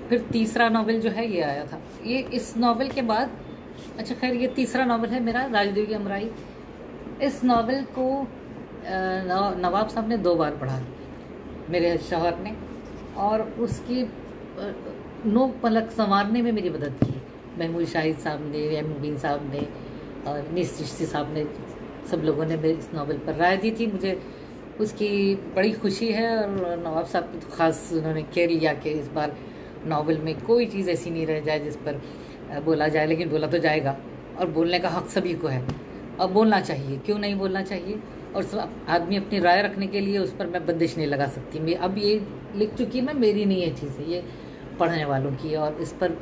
Speaker 1: फिर तीसरा नावल जो है ये आया था, ये इस नावल के बाद, अच्छा खैर ये तीसरा नावल है मेरा, राजदेव की अमराई। इस नावल को नवाब साहब ने 2 बार पढ़ा, मेरे शौहर ने, और उसकी नोक पलक संवारने में मेरी मदद की। महमूद शाहिद साहब ने, एम मुबीन साहब ने, और नीस चिश्ती साहब ने, सब लोगों ने मेरे इस नावल पर राय दी थी। मुझे उसकी बड़ी खुशी है, और नवाब साहब तो ख़ास उन्होंने केयर लिया कि इस बार नावल में कोई चीज़ ऐसी नहीं रह जाए जिस पर बोला जाए, लेकिन बोला तो जाएगा, और बोलने का हक़ सभी को है, और बोलना चाहिए, क्यों नहीं बोलना चाहिए। और आदमी अपनी राय रखने के लिए, उस पर मैं बंदिश नहीं लगा सकती। मैं अब ये लिख चुकी, मैं, मेरी नहीं है चीज़ें, ये पढ़ने वालों की। और इस पर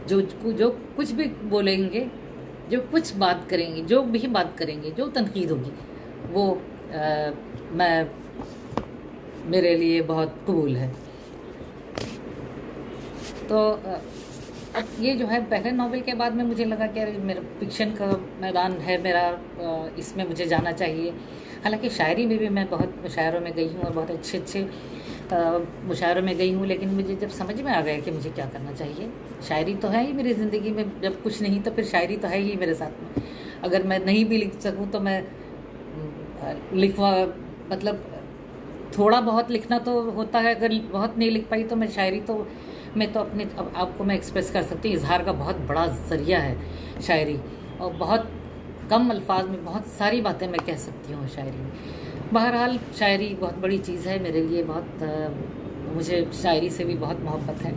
Speaker 1: जो कुछ भी बोलेंगे, जो कुछ बात करेंगे, जो भी बात करेंगे, जो तनकीद होगी, वो मैं, मेरे लिए बहुत कबूल है। तो अब ये जो है पहले नावल के बाद में मुझे लगा कि मेरा फिक्शन का मैदान है मेरा, इसमें मुझे जाना चाहिए। हालांकि शायरी में भी मैं बहुत मुशायरों में गई हूँ और बहुत अच्छे अच्छे मुशायरों में गई हूँ, लेकिन मुझे जब समझ में आ गया कि मुझे क्या करना चाहिए, शायरी तो है ही मेरी ज़िंदगी में, जब कुछ नहीं तो फिर शायरी तो है ही मेरे साथ में। अगर मैं नहीं भी लिख सकूँ तो मैं लिखवा मतलब थोड़ा बहुत लिखना तो होता है, अगर बहुत नहीं लिख पाई तो मैं शायरी तो मैं तो अपने अब आपको मैं एक्सप्रेस कर सकती हूँ। इजहार का बहुत बड़ा ज़रिया है शायरी, और बहुत कम अल्फाज में बहुत सारी बातें मैं कह सकती हूँ शायरी में। बहरहाल शायरी बहुत बड़ी चीज़ है मेरे लिए, बहुत मुझे शायरी से भी बहुत मोहब्बत है।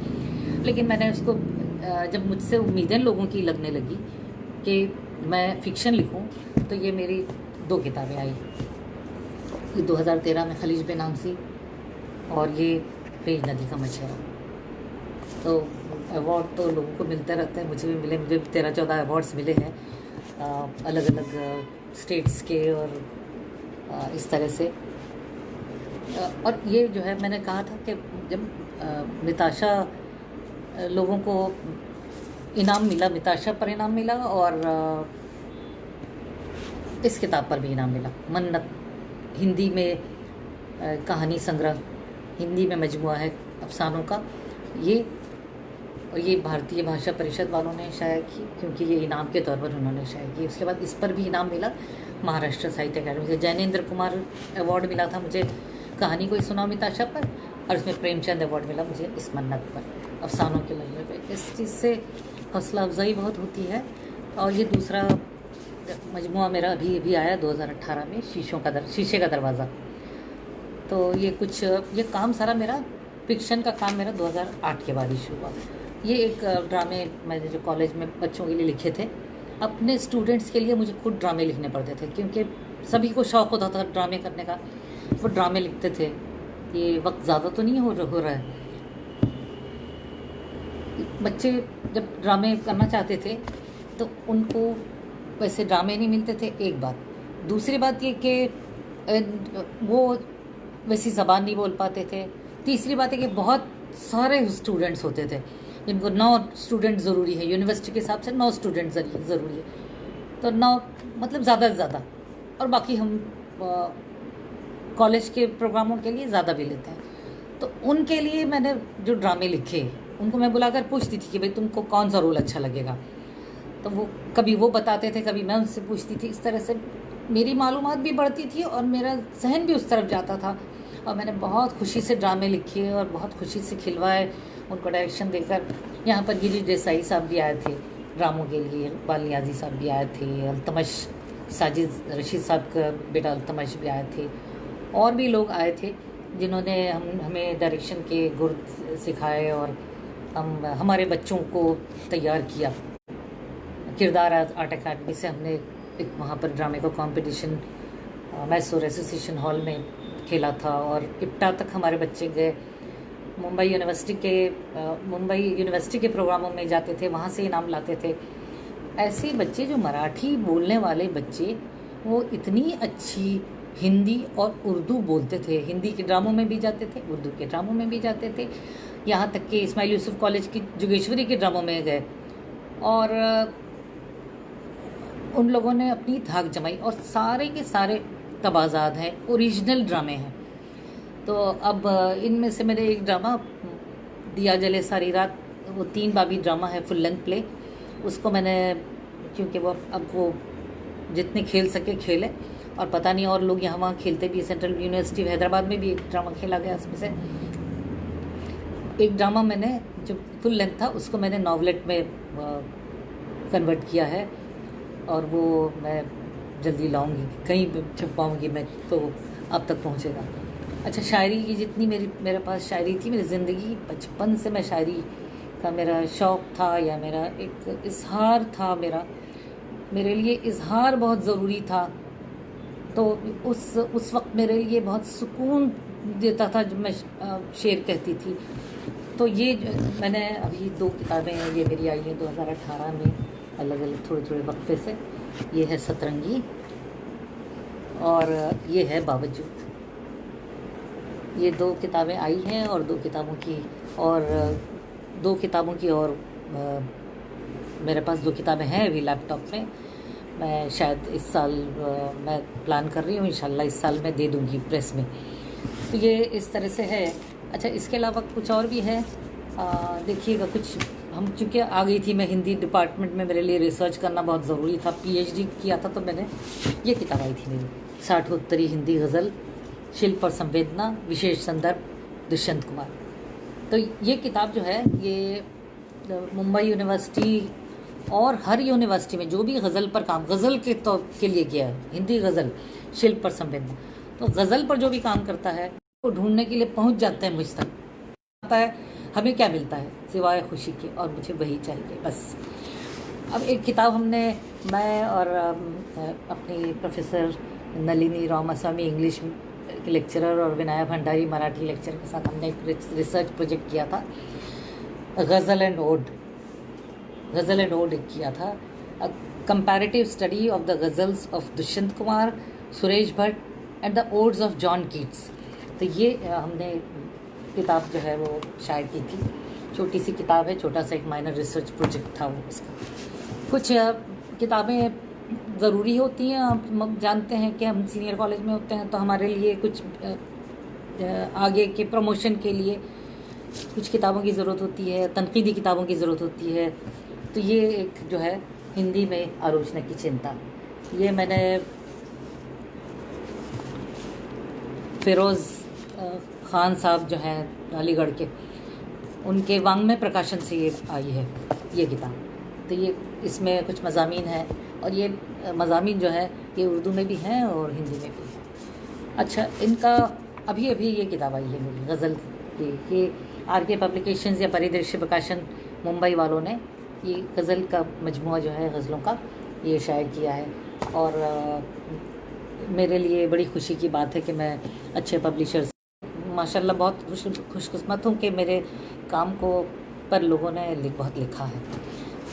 Speaker 1: लेकिन मैंने उसको जब मुझसे उम्मीदें लोगों की लगने लगी कि मैं फ़िक्शन लिखूं, तो ये मेरी 2 किताबें आई। ये 2013 में खलीज पे नाम सी, और ये पेज नदी का मछेरा। तो अवार्ड तो लोगों को मिलते रहते हैं, मुझे भी मिले, मुझे 13-14 अवार्ड्स मिले हैं अलग अलग स्टेट्स के, और इस तरह से। और ये जो है मैंने कहा था कि जब मिताशा लोगों को इनाम मिला, मिताशा पर इनाम मिला, और इस किताब पर भी इनाम मिला, मन्नत, हिंदी में कहानी संग्रह, हिंदी में मजमुआ है अफसानों का ये, और ये भारतीय भाषा परिषद वालों ने शाया की, क्योंकि ये इनाम के तौर पर उन्होंने शाया की। उसके बाद इस पर भी इनाम मिला महाराष्ट्र साहित्य अकादमी से। जैनेंद्र कुमार अवार्ड मिला था मुझे कहानी कोई सुनाओ मिताशा पर, और उसमें प्रेमचंद अवार्ड मिला मुझे इस मन्नत पर, अफसानों के मजमूए पर। इस चीज़ से हौसला अफजाई बहुत होती है। और ये दूसरा मजमुआ मेरा अभी आया 2018 में, शीशे का दरवाज़ा। तो ये काम सारा मेरा फिक्शन का काम मेरा 2008 के बाद ही शुरू हुआ। ये एक ड्रामे मैंने जो कॉलेज में बच्चों के लिए लिखे थे, अपने स्टूडेंट्स के लिए मुझे खुद ड्रामे लिखने पड़ते थे, क्योंकि सभी को शौक़ होता था ड्रामे करने का, वो ड्रामे लिखते थे। ये वक्त ज़्यादा तो नहीं हो रहा है। बच्चे जब ड्रामे करना चाहते थे तो उनको वैसे ड्रामे नहीं मिलते थे, एक बात। दूसरी बात ये कि वो वैसी ज़बान नहीं बोल पाते थे। तीसरी बात है कि बहुत सारे स्टूडेंट्स होते थे, जिनको 9 स्टूडेंट ज़रूरी है, यूनिवर्सिटी के हिसाब से 9 स्टूडेंट ज़रूरी है, तो 9 मतलब ज़्यादा से ज़्यादा, और बाकी हम कॉलेज के प्रोग्रामों के लिए ज़्यादा भी लेते हैं। तो उनके लिए मैंने जो ड्रामे लिखे, उनको मैं बुलाकर पूछती थी कि भाई तुमको कौन सा रोल अच्छा लगेगा, तो वो कभी वो बताते थे, कभी मैं उनसे पूछती थी। इस तरह से मेरी मालूमात भी बढ़ती थी और मेरा जहन भी उस तरफ जाता था, और मैंने बहुत खुशी से ड्रामे लिखे और बहुत खुशी से खिलवाए, उनको डायरेक्शन देकर। यहाँ पर गिरीश देसाई साहब भी आए थे ड्रामों के लिए, इकबाल नियाज़ी साहब भी आए थे, अल्तमश साजिद रशीद साहब का बेटा अल्तमश भी आए थे, और भी लोग आए थे जिन्होंने हमें डायरेक्शन के गुर सिखाए, और हमारे बच्चों को तैयार किया। किरदार आर्ट अकादमी से हमने एक वहाँ पर ड्रामे का कंपटीशन मैसूर एसोसिएशन हॉल में खेला था, और इप्टा तक हमारे बच्चे गए। मुंबई यूनिवर्सिटी के प्रोग्रामों में जाते थे, वहाँ से इनाम लाते थे। ऐसे बच्चे जो मराठी बोलने वाले बच्चे, वो इतनी अच्छी हिंदी और उर्दू बोलते थे, हिंदी के ड्रामों में भी जाते थे, उर्दू के ड्रामों में भी जाते थे, यहाँ तक कि इस्माइल यूसुफ कॉलेज की जुगेश्वरी के ड्रामों में गए, और उन लोगों ने अपनी धाक जमाई, और सारे के सारे तबाजात हैं, ओरिजिनल ड्रामे हैं। तो अब इनमें से मेरे एक ड्रामा दिया जले सारी रात, वो 3 बाबी ड्रामा है, फुल लेंथ प्ले। उसको मैंने, क्योंकि वो अब वो जितने खेल सके खेले, और पता नहीं और लोग यहाँ वहाँ खेलते भी। सेंट्रल यूनिवर्सिटी हैदराबाद में भी एक ड्रामा खेला गया, उसमें से एक ड्रामा मैंने जो फुल लेंथ था उसको मैंने नॉवलेट में कन्वर्ट किया है, और वो मैं जल्दी लाऊंगी, कहीं छुपाऊंगी मैं, तो अब तक पहुंचेगा। अच्छा, शायरी की जितनी मेरे पास शायरी थी, मेरी ज़िंदगी बचपन से मैं शायरी का मेरा शौक़ था, या मेरा एक इजहार था, मेरे लिए इजहार बहुत ज़रूरी था। तो उस वक्त मेरे लिए बहुत सुकून देता था जब मैं शेर कहती थी। तो ये मैंने अभी 2 किताबें हैं, ये मेरी आई हैं 2018 में, अलग अलग थोड़े वक्फे से। ये है सतरंगी, और ये है बावजूद। ये 2 किताबें आई हैं, और 2 किताबों की और मेरे पास 2 किताबें हैं अभी लैपटॉप में, मैं शायद इस साल मैं प्लान कर रही हूँ, इंशाल्लाह इस साल मैं दे दूँगी प्रेस में। तो ये इस तरह से है। अच्छा, इसके अलावा कुछ और भी है, देखिएगा। कुछ हम चूँकि आ गई थी मैं हिंदी डिपार्टमेंट में, मेरे लिए रिसर्च करना बहुत ज़रूरी था, पीएचडी किया था, तो मैंने ये किताब आई थी मेरी, 60 उत्तरी हिंदी गज़ल, शिल्प और संवेदना, विशेष संदर्भ दुष्यंत कुमार। तो ये किताब जो है ये मुंबई यूनिवर्सिटी और हर यूनिवर्सिटी में जो भी गज़ल पर काम, गज़ल के लिए किया है, हिंदी गज़ल, शिल्प और संवेदना, तो गज़ल पर जो भी काम करता है वो ढूंढने के लिए पहुंच जाते हैं मुझ तक। आता है हमें क्या मिलता है सिवाय खुशी के, और मुझे वही चाहिए बस। अब एक किताब हमने, मैं और अपनी प्रोफेसर नलिनी रामास्वामी इंग्लिश के लेक्चरर और विनाया भंडारी मराठी लेक्चर के साथ हमने एक रिसर्च प्रोजेक्ट किया था, गज़ल एंड ओड एक किया था, comparative study of the ghazals of Dushyant Kumar, Suresh Bhatt and the odds of John Keats. तो ये हमने किताब जो है वो शायद की थी, छोटी सी किताब है, छोटा सा एक माइनर रिसर्च प्रोजेक्ट था वो उसका। कुछ किताबें ज़रूरी होती हैं, हम जानते हैं कि हम सीनियर कॉलेज में होते हैं, तो हमारे लिए कुछ आगे के प्रमोशन के लिए कुछ किताबों की ज़रूरत होती है, तनकीदी किताबों की ज़रूरत होती है। तो ये एक जो है हिंदी में आलोचना की चिंता, ये मैंने फिरोज़ ख़ान साहब जो हैं अलीगढ़ के, उनके वांग्मय प्रकाशन से ये आई है ये किताब। तो ये इसमें कुछ मज़ामीन है, और ये मज़ामीन जो है ये उर्दू में भी हैं और हिंदी में भी हैं। अच्छा, इनका अभी ये किताब आई है मेरी गज़ल की, ये आर.के. पब्लिकेशंस या परिदृश्य प्रकाशन मुंबई वालों ने ये गज़ल का मजमुआ जो है गज़लों का ये शायद किया है। और मेरे लिए बड़ी खुशी की बात है कि मैं अच्छे पब्लिशर्स, माशाल्लाह बहुत खुशकिस्मत हूँ कि मेरे काम को पर लोगों ने बहुत लिखा है।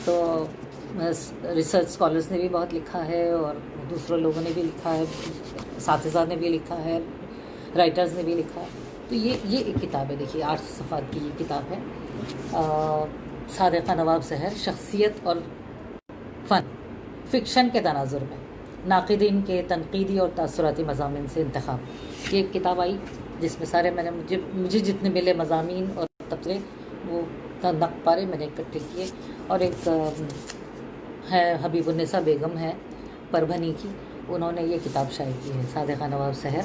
Speaker 1: तो रिसर्च स्कॉलर्स ने भी बहुत लिखा है और दूसरे लोगों ने भी लिखा है, साथीज़ा ने भी लिखा है, राइटर्स ने भी लिखा है। तो ये एक किताब है, देखिए 800 सफ़ात की ये किताब है, सादिक़ा नवाब सहर, शख्सियत और फ़न फ़िक्शन के तनाजुर में नाक़िदीन के तनक़ीदी और तासुराती मज़ामीन से इंतख़ाब। ये एक किताब आई जिसमें सारे मैंने मुझे जितने मिले मज़ामीन और तबसरे वो नक़पारे मैंने इकट्ठे किए। और एक है हबीबुन्निसा बेगम है परभनी की, उन्होंने ये किताब शाये की है, सादिक़ा नवाब सहर,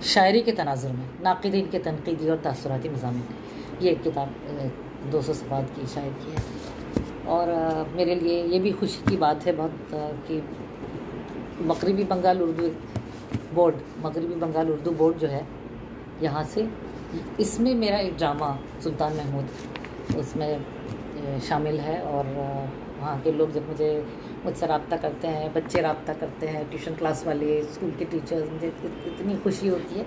Speaker 1: शायरी के तनाजुर में नाक़िदीन के तनक़ीदी और तासुराती मज़ामीन। ये एक किताब 200 सफ़ात की शाये की है। और मेरे लिए ये भी खुशी की बात है बहुत कि मग़रिबी बंगाल उर्दू बोर्ड जो है यहाँ से, इसमें मेरा एक ड्रामा सुल्तान महमूद उसमें शामिल है। और वहाँ के लोग जब मुझसे रब्ता करते हैं, बच्चे रब्ता करते हैं, ट्यूशन क्लास वाले, स्कूल के टीचर्स, मुझे इतनी खुशी होती है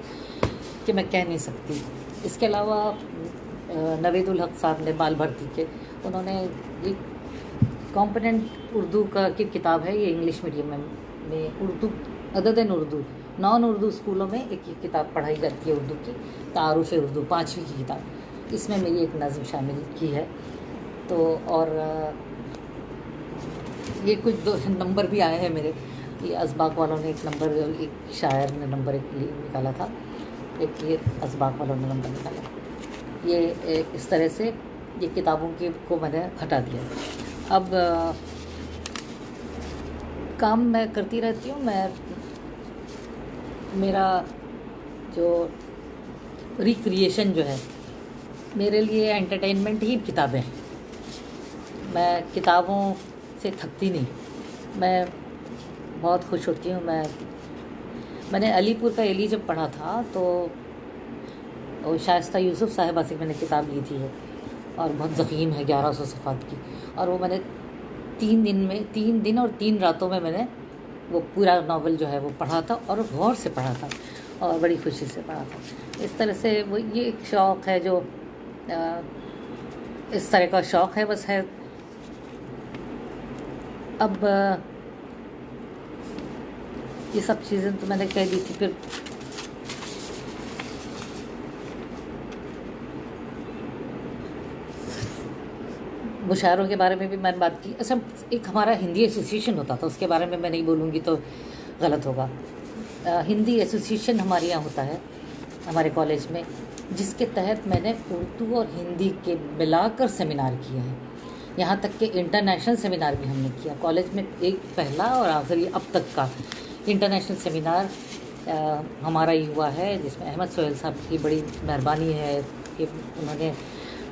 Speaker 1: कि मैं कह नहीं सकती। इसके अलावा नवेदुल हक साहब ने बाल भर्ती के, उन्होंने एक कॉम्पोनेंट उर्दू की किताब है, ये इंग्लिश मीडियम में उर्दू अदद एन उर्दू नॉन उर्दू स्कूलों में एक किताब पढ़ाई जाती है उर्दू की, तारुफ़ उर्दू 5वीं की किताब, इसमें मेरी एक नज़म शामिल की है। तो और ये कुछ 2 नंबर भी आए हैं मेरे, ये असबाक वालों ने एक नंबर, एक शायर ने नंबर एक निकाला था, एक ये असबाक वालों ने नंबर निकाला। ये इस तरह से ये किताबों को मैंने हटा दिया। अब काम मैं करती रहती हूँ, मेरा जो रिक्रिएशन जो है, मेरे लिए एंटरटेनमेंट ही किताबें हैं। मैं किताबों से थकती नहीं, मैं बहुत खुश होती हूँ। मैंने अलीपुर का एली जब पढ़ा था तो शाइस्ता यूसुफ साहिबा से मैंने किताब ली थी और बहुत ज़ख़ीम है, 1100 सफ़ात की, और वो मैंने 3 दिन और 3 रातों में मैंने वो पूरा नावल जो है वो पढ़ा था, और गौर से पढ़ा था और बड़ी खुशी से पढ़ा था। इस तरह से वो ये एक शौक़ है जो इस तरह का शौक़ है बस है। अब ये सब चीज़ें तो मैंने कह दी थी। फिर मुशायरों के बारे में भी मैंने बात की। अच्छा, एक हमारा हिंदी एसोसिएशन होता था, उसके बारे में मैं नहीं बोलूँगी तो गलत होगा। हिंदी एसोसिएशन हमारे यहाँ होता है हमारे कॉलेज में, जिसके तहत मैंने उर्दू और हिंदी के मिलाकर सेमिनार किए हैं। यहाँ तक कि इंटरनेशनल सेमिनार भी हमने किया कॉलेज में। एक पहला और आखिरी अब तक का इंटरनेशनल सेमिनार हमारा ही हुआ है, जिसमें अहमद सोहेल साहब की बड़ी मेहरबानी है कि उन्होंने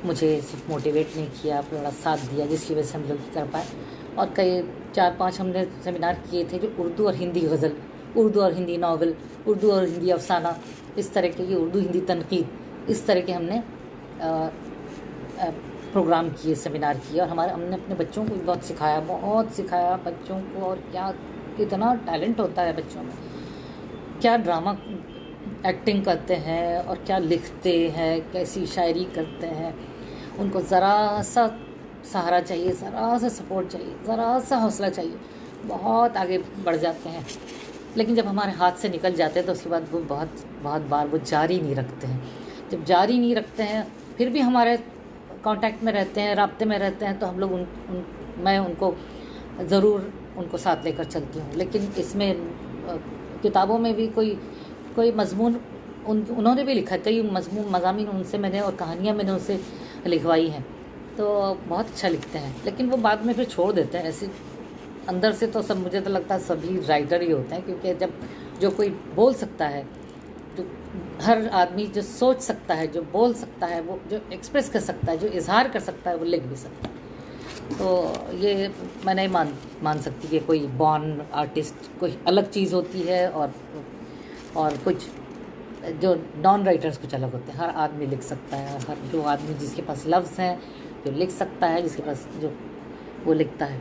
Speaker 1: मुझे सिर्फ मोटिवेट नहीं किया, बड़ा साथ दिया, जिसकी वजह से हम लोग कर पाए। और कई 4-5 हमने सेमिनार किए थे जो उर्दू और हिंदी गज़ल, उर्दू और हिंदी नावल, उर्दू और हिंदी अफसाना, इस तरह के, ये उर्दू हिंदी तनकीद, इस तरह के हमने प्रोग्राम किए, सेमिनार किए। और हमने अपने बच्चों को भी बहुत सिखाया बच्चों को। और क्या इतना टैलेंट होता है बच्चों में, क्या ड्रामा एक्टिंग करते हैं और क्या लिखते हैं, कैसी शायरी करते हैं। उनको ज़रा सा सहारा चाहिए, ज़रा सा सपोर्ट चाहिए, ज़रा सा हौसला चाहिए, बहुत आगे बढ़ जाते हैं। लेकिन जब हमारे हाथ से निकल जाते हैं तो उसके बाद वो बहुत बार वो जारी नहीं रखते हैं। जब जारी नहीं रखते हैं फिर भी हमारे कांटेक्ट में रहते हैं, राब्ते में रहते हैं, तो हम लोग मैं उनको ज़रूर उनको साथ लेकर चलती हूँ। लेकिन इसमें किताबों में भी कोई मज़मून उन्होंने भी लिखा, कई मज़ामीन उनसे मैंने और कहानियाँ मैंने उनसे लिखवाई हैं, तो बहुत अच्छा लिखते हैं। लेकिन वो बाद में फिर छोड़ देते हैं। ऐसे अंदर से तो सब, मुझे तो लगता है सभी राइटर ही होते हैं, क्योंकि जब जो कोई बोल सकता है, जो हर आदमी जो सोच सकता है, जो बोल सकता है, वो जो एक्सप्रेस कर सकता है, जो इजहार कर सकता है, वो लिख भी सकता है। तो ये मैं नहीं मान सकती कि कोई बॉर्न आर्टिस्ट कोई अलग चीज़ होती है और कुछ जो नॉन राइटर्स कुछ अलग होते हैं। हर आदमी लिख सकता है, हर जो आदमी जिसके पास लफ्ज़ हैं जो लिख सकता है, जिसके पास जो वो लिखता है।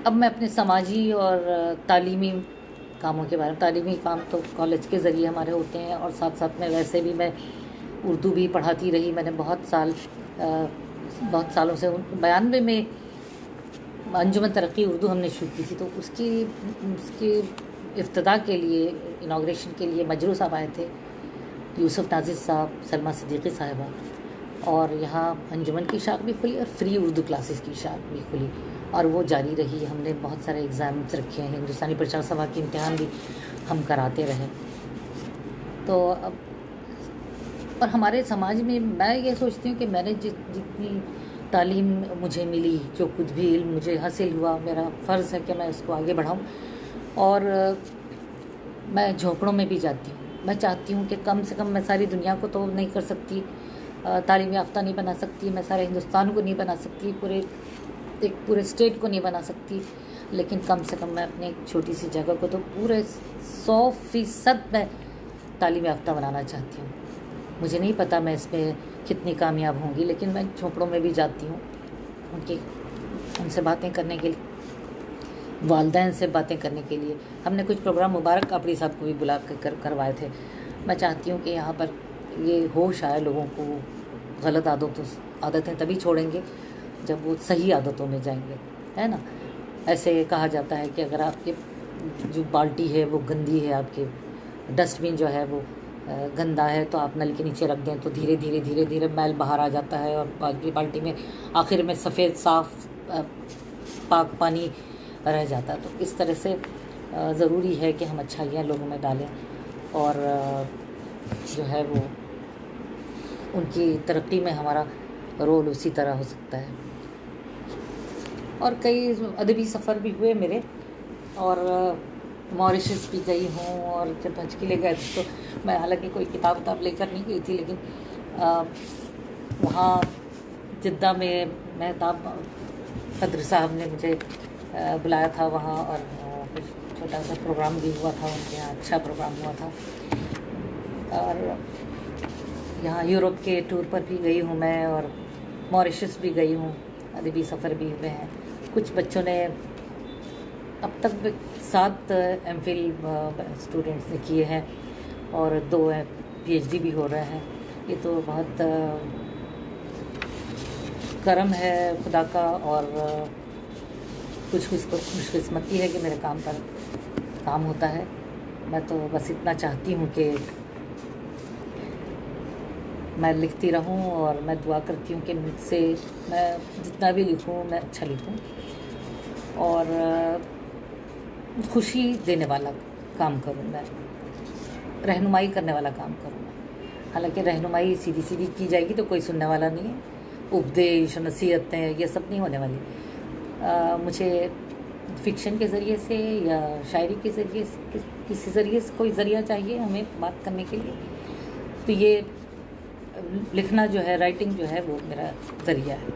Speaker 1: अब मैं अपने समाजी और तालीमी कामों के बारे में, तालीमी काम तो कॉलेज के ज़रिए हमारे होते हैं, और साथ साथ में वैसे भी मैं उर्दू भी पढ़ाती रही। मैंने बहुत सालों से 92 में अंजुमन तरक्की उर्दू हमने शुरू की थी, तो उसकी इफ्तिदा के लिए, इनाग्रेशन के लिए मजरू साहब आए थे, यूसुफ नाजिर साहब, सलमा सिद्दीकी साहिबा, और यहाँ अंजुमन की शाख भी खुली और फ्री उर्दू क्लासेस की शाख भी खुली, और वो जारी रही। हमने बहुत सारे एग्ज़ाम्स रखे हैं, हिंदुस्तानी प्रचार सभा के इम्तिहान भी हम कराते रहे। तो अब और हमारे समाज में मैं ये सोचती हूँ कि मैंने जितनी तालीम मुझे मिली, जो कुछ भी इल्म मुझे हासिल हुआ, मेरा फ़र्ज़ है कि मैं उसको आगे बढ़ाऊँ। और मैं झोंपड़ों में भी जाती हूँ। मैं चाहती हूँ कि कम से कम, मैं सारी दुनिया को तो नहीं कर सकती, तालीम याफ्ता नहीं बना सकती, मैं सारे हिंदुस्तान को नहीं बना सकती, पूरे स्टेट को नहीं बना सकती, लेकिन कम से कम मैं अपनी एक छोटी सी जगह को तो पूरे 100% मैं तालीम याफ्ता बनाना चाहती हूँ। मुझे नहीं पता मैं इसमें कितनी कामयाब होंगी, लेकिन मैं झोंपड़ों में भी जाती हूँ उनसे बातें करने के लिए, वालदैन से बातें करने के लिए। हमने कुछ प्रोग्राम मुबारक कापड़ी साहब को भी बुला कर करवाए थे। मैं चाहती हूँ कि यहाँ पर ये होश आए लोगों को, गलत आदतें तभी छोड़ेंगे जब वो सही आदतों में जाएंगे, है ना। ऐसे कहा जाता है कि अगर आपके जो बाल्टी है वो गंदी है, आपके डस्टबिन जो है वो गंदा है, तो आप नल के नीचे रख दें तो धीरे धीरे मैल बाहर आ जाता है, और बाल्टी में आखिर में सफ़ेद साफ़ पाक पानी रह जाता है। तो इस तरह से ज़रूरी है कि हम अच्छाइयाँ लोगों में डालें, और जो है वो उनकी तरक्की में हमारा रोल उसी तरह हो सकता है। और कई अदबी सफ़र भी हुए मेरे, और मॉरिशस भी गई हूँ, और जब हज के लिए गए तो मैं हालांकि कोई किताब लेकर नहीं गई थी, लेकिन वहाँ जिद्दा में मेहताब कद्र साहब ने मुझे बुलाया था वहाँ, और कुछ छोटा सा प्रोग्राम भी हुआ था उनके यहाँ, अच्छा प्रोग्राम हुआ था। और यहाँ यूरोप के टूर पर भी गई हूँ मैं, और मॉरिशस भी गई हूँ, अदबी सफ़र भी हुए हैं। कुछ बच्चों ने अब तक 7 MPhil स्टूडेंट्स ने किए हैं, और 2 PhD भी हो रहे हैं। ये तो बहुत करम है खुदा का, और कुछ खुशकिस्मती है कि मेरे काम पर काम होता है। मैं तो बस इतना चाहती हूँ कि मैं लिखती रहूं और मैं दुआ करती हूँ कि मुझसे मैं जितना भी लिखूं मैं अच्छा लिखूं और खुशी देने वाला काम करूं, मैं रहनुमाई करने वाला काम करूं। हालांकि रहनुमाई सीधी सीधी की जाएगी तो कोई सुनने वाला नहीं है, उपदेश नसीहतें ये सब नहीं होने वाली। मुझे फिक्शन के ज़रिए से या शायरी के ज़रिए से किसी ज़रिए से कोई ज़रिया चाहिए हमें बात करने के लिए, तो ये लिखना जो है, राइटिंग जो है वो मेरा ज़रिया है।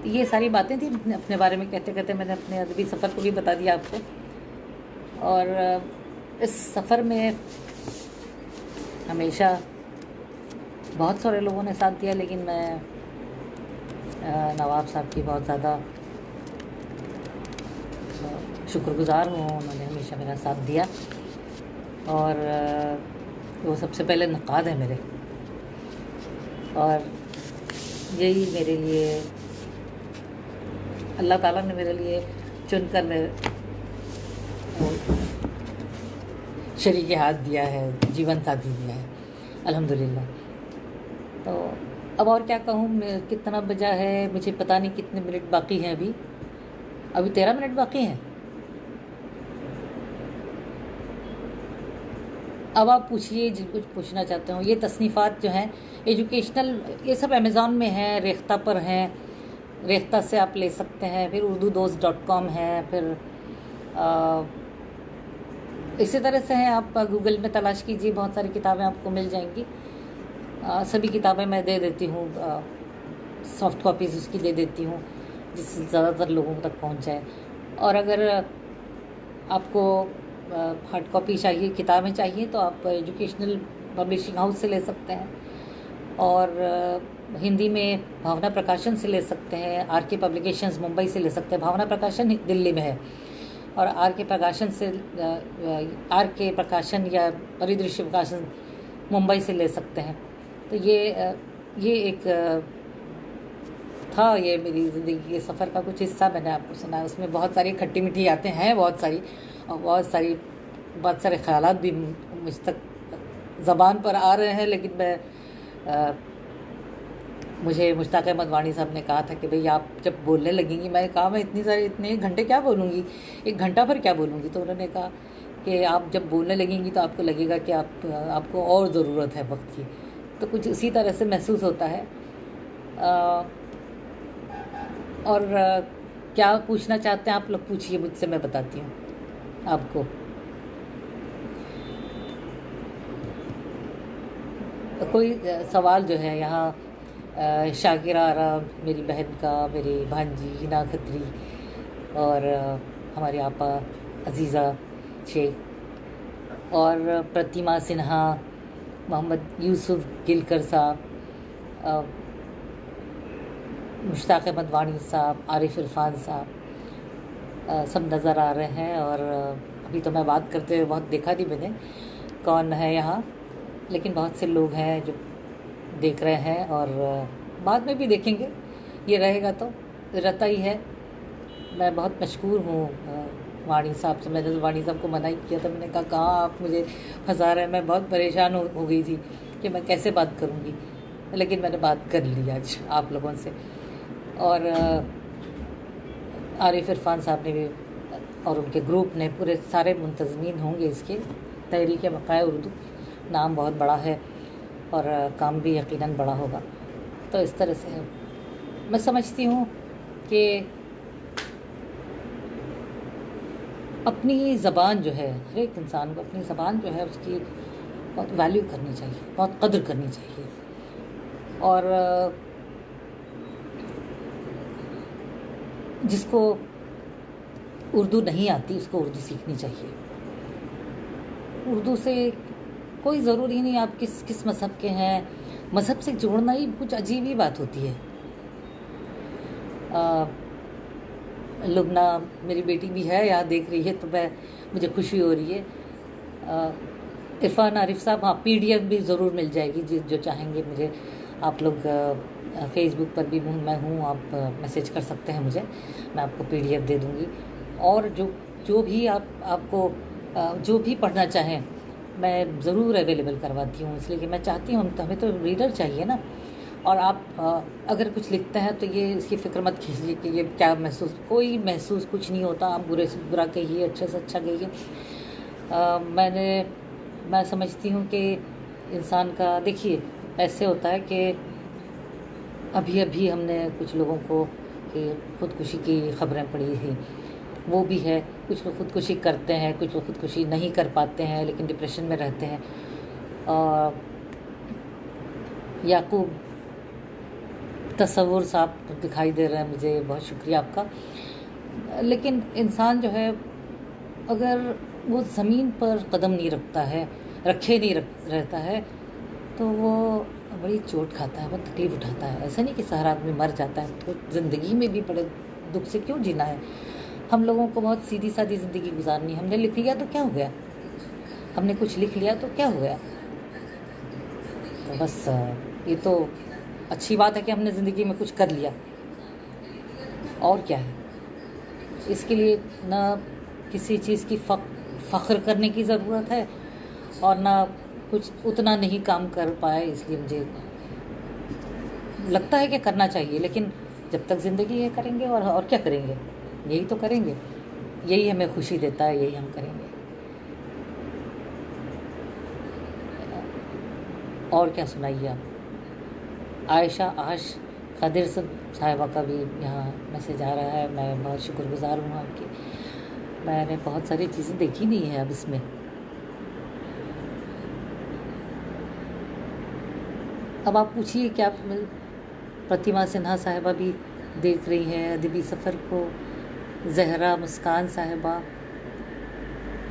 Speaker 1: तो ये सारी बातें थी अपने बारे में कहते कहते मैंने अपने अदबी सफ़र को भी बता दिया आपको। और इस सफ़र में हमेशा बहुत सारे लोगों ने साथ दिया, लेकिन मैं नवाब साहब की बहुत ज़्यादा शुक्रगुज़ार हूँ। उन्होंने हमेशा मेरा साथ दिया और वो सबसे पहले नक़ाद है मेरे, और यही मेरे लिए अल्लाह ताला ने मेरे लिए चुनकर मेरे शरीक हाथ दिया है, जीवन साथी दिया है, अल्हम्दुलिल्लाह। तो अब और क्या कहूँ, कितना बजा है मुझे पता नहीं, कितने मिनट बाकी हैं अभी 13 मिनट बाकी हैं। अब आप पूछिए जो कुछ पूछना चाहते हो। ये तसनीफ़ात जो हैं एजुकेशनल, ये सब अमेज़ॉन में हैं, रेख्ता पर हैं, रेख्ता से आप ले सकते हैं। फिर urdudost.com है, फिर इसी तरह से हैं, आप गूगल में तलाश कीजिए, बहुत सारी किताबें आपको मिल जाएंगी। सभी किताबें मैं दे देती हूँ, सॉफ्ट कॉपीज़ उसकी दे देती हूँ जिससे ज़्यादातर लोगों तक पहुँच जाए। और अगर आपको हार्ड कॉपी चाहिए, किताबें चाहिए, तो आप एजुकेशनल पब्लिशिंग हाउस से ले सकते हैं, और हिंदी में भावना प्रकाशन से ले सकते हैं, आर के पब्लिकेशंस मुंबई से ले सकते हैं। भावना प्रकाशन दिल्ली में है, और आर के प्रकाशन या परिदृश्य प्रकाशन मुंबई से ले सकते हैं। तो ये एक था, ये मेरी ज़िंदगी के सफ़र का कुछ हिस्सा मैंने आपको सुनाया। उसमें बहुत सारी खट्टी मीठी यादें हैं, बहुत सारे ख़यालात भी मुझ तक ज़बान पर आ रहे हैं। लेकिन मुझे मुश्ताक अहमद वानी साहब ने कहा था कि भाई आप जब बोलने लगेंगी, मैंने कहा मैं इतने घंटे क्या बोलूँगी, 1 घंटा भर क्या बोलूँगी। तो उन्होंने कहा कि आप जब बोलने लगेंगी तो आपको लगेगा कि आपको और ज़रूरत है वक्त की। तो कुछ उसी तरह से महसूस होता है। और क्या पूछना चाहते हैं आप लोग, पूछिए मुझसे, मैं बताती हूँ आपको। कोई सवाल जो है यहाँ, शाकिरा आरा मेरी बहन का, मेरी भांजी हिना खत्री, और हमारी आपा अजीज़ा शेख, और प्रतिमा सिन्हा, मोहम्मद यूसुफ गिलकर साहब, मुश्ताक अहमद वानी साहब, आरिफ इरफान साहब, सब नज़र आ रहे हैं। और अभी तो मैं बात करते हुए बहुत देखा नहीं मैंने कौन है यहाँ, लेकिन बहुत से लोग हैं जो देख रहे हैं, और बाद में भी देखेंगे, ये रहेगा तो रहता ही है। मैं बहुत मशकूर हूँ वाणी साहब से। मैंने तो वाणी साहब को मना ही किया था, मैंने कहा कहाँ आप मुझे फंसा रहे हैं। मैं बहुत परेशान हो गई थी कि मैं कैसे बात करूँगी, लेकिन मैंने बात कर ली आज आप लोगों से। और आरिफ इरफान साहब ने भी और उनके ग्रुप ने, पूरे सारे मुंतज़मीन होंगे इसके, तहरीक बक़ाए उर्दू, नाम बहुत बड़ा है और काम भी यकीनन बड़ा होगा। तो इस तरह से मैं समझती हूँ कि अपनी ज़बान जो है, हर एक इंसान को अपनी ज़बान जो है उसकी बहुत वैल्यू करनी चाहिए, बहुत कदर करनी चाहिए। और जिसको उर्दू नहीं आती उसको उर्दू सीखनी चाहिए। उर्दू से कोई ज़रूरी नहीं आप किस मज़हब के हैं, मज़हब से जोड़ना ही कुछ अजीब ही बात होती है। लुबना मेरी बेटी भी है, यहाँ देख रही है, तो मुझे खुशी हो रही है। इरफान आरिफ साहब, हाँ PDF भी ज़रूर मिल जाएगी, जो चाहेंगे मुझे। आप लोग फेसबुक पर भी मैं हूँ, आप मैसेज कर सकते हैं मुझे, मैं आपको PDF दे दूँगी। और जो भी आपको जो भी पढ़ना चाहें मैं ज़रूर अवेलेबल करवाती हूँ, इसलिए कि मैं चाहती हूँ हमें तो रीडर चाहिए ना। और आप अगर कुछ लिखते हैं तो ये इसकी फ़िक्र मत कीजिए कि ये क्या महसूस, कोई महसूस कुछ नहीं होता। आप बुरे से बुरा कहिए, अच्छे से अच्छा कहिए। मैं समझती हूँ कि इंसान का, देखिए ऐसे होता है कि अभी अभी हमने कुछ लोगों को कि खुदकुशी की ख़बरें पढ़ी थी, वो भी है। कुछ लोग खुदकुशी करते हैं, कुछ लोग खुदकुशी नहीं कर पाते हैं लेकिन डिप्रेशन में रहते हैं। याकूब तसव्वुर साहब दिखाई दे रहे हैं मुझे, बहुत शुक्रिया आपका। लेकिन इंसान जो है अगर वो ज़मीन पर कदम नहीं रखता है, रखे नहीं रहता है, तो वो बड़ी चोट खाता है, बहुत तकलीफ़ उठाता है। ऐसा नहीं कि सारा आदमी मर जाता है, तो ज़िंदगी में भी बड़े दुख से क्यों जीना है। हम लोगों को बहुत सीधी सादी ज़िंदगी गुजारनी है। हमने लिख लिया तो क्या हो गया, हमने कुछ लिख लिया तो क्या हो गया। तो बस ये तो अच्छी बात है कि हमने ज़िंदगी में कुछ कर लिया, और क्या है। इसके लिए ना किसी चीज़ की फ़ख्र करने की ज़रूरत है, और ना कुछ उतना नहीं काम कर पाए, इसलिए मुझे लगता है कि करना चाहिए। लेकिन जब तक ज़िंदगी है करेंगे, और क्या करेंगे, यही तो करेंगे, यही हमें खुशी देता है, यही हम करेंगे। और क्या सुनाइए आप। आयशा आश खदिर साहिबा का भी यहाँ मैसेज आ रहा है। मैं बहुत शुक्रगुज़ार हूँ आपकी। मैंने बहुत सारी चीज़ें देखी नहीं है अब इसमें। अब आप पूछिए क्या प्रतिमा सिन्हा साहिबा भी देख रही हैं अदबी सफ़र को, जहरा मुस्कान साहिबा,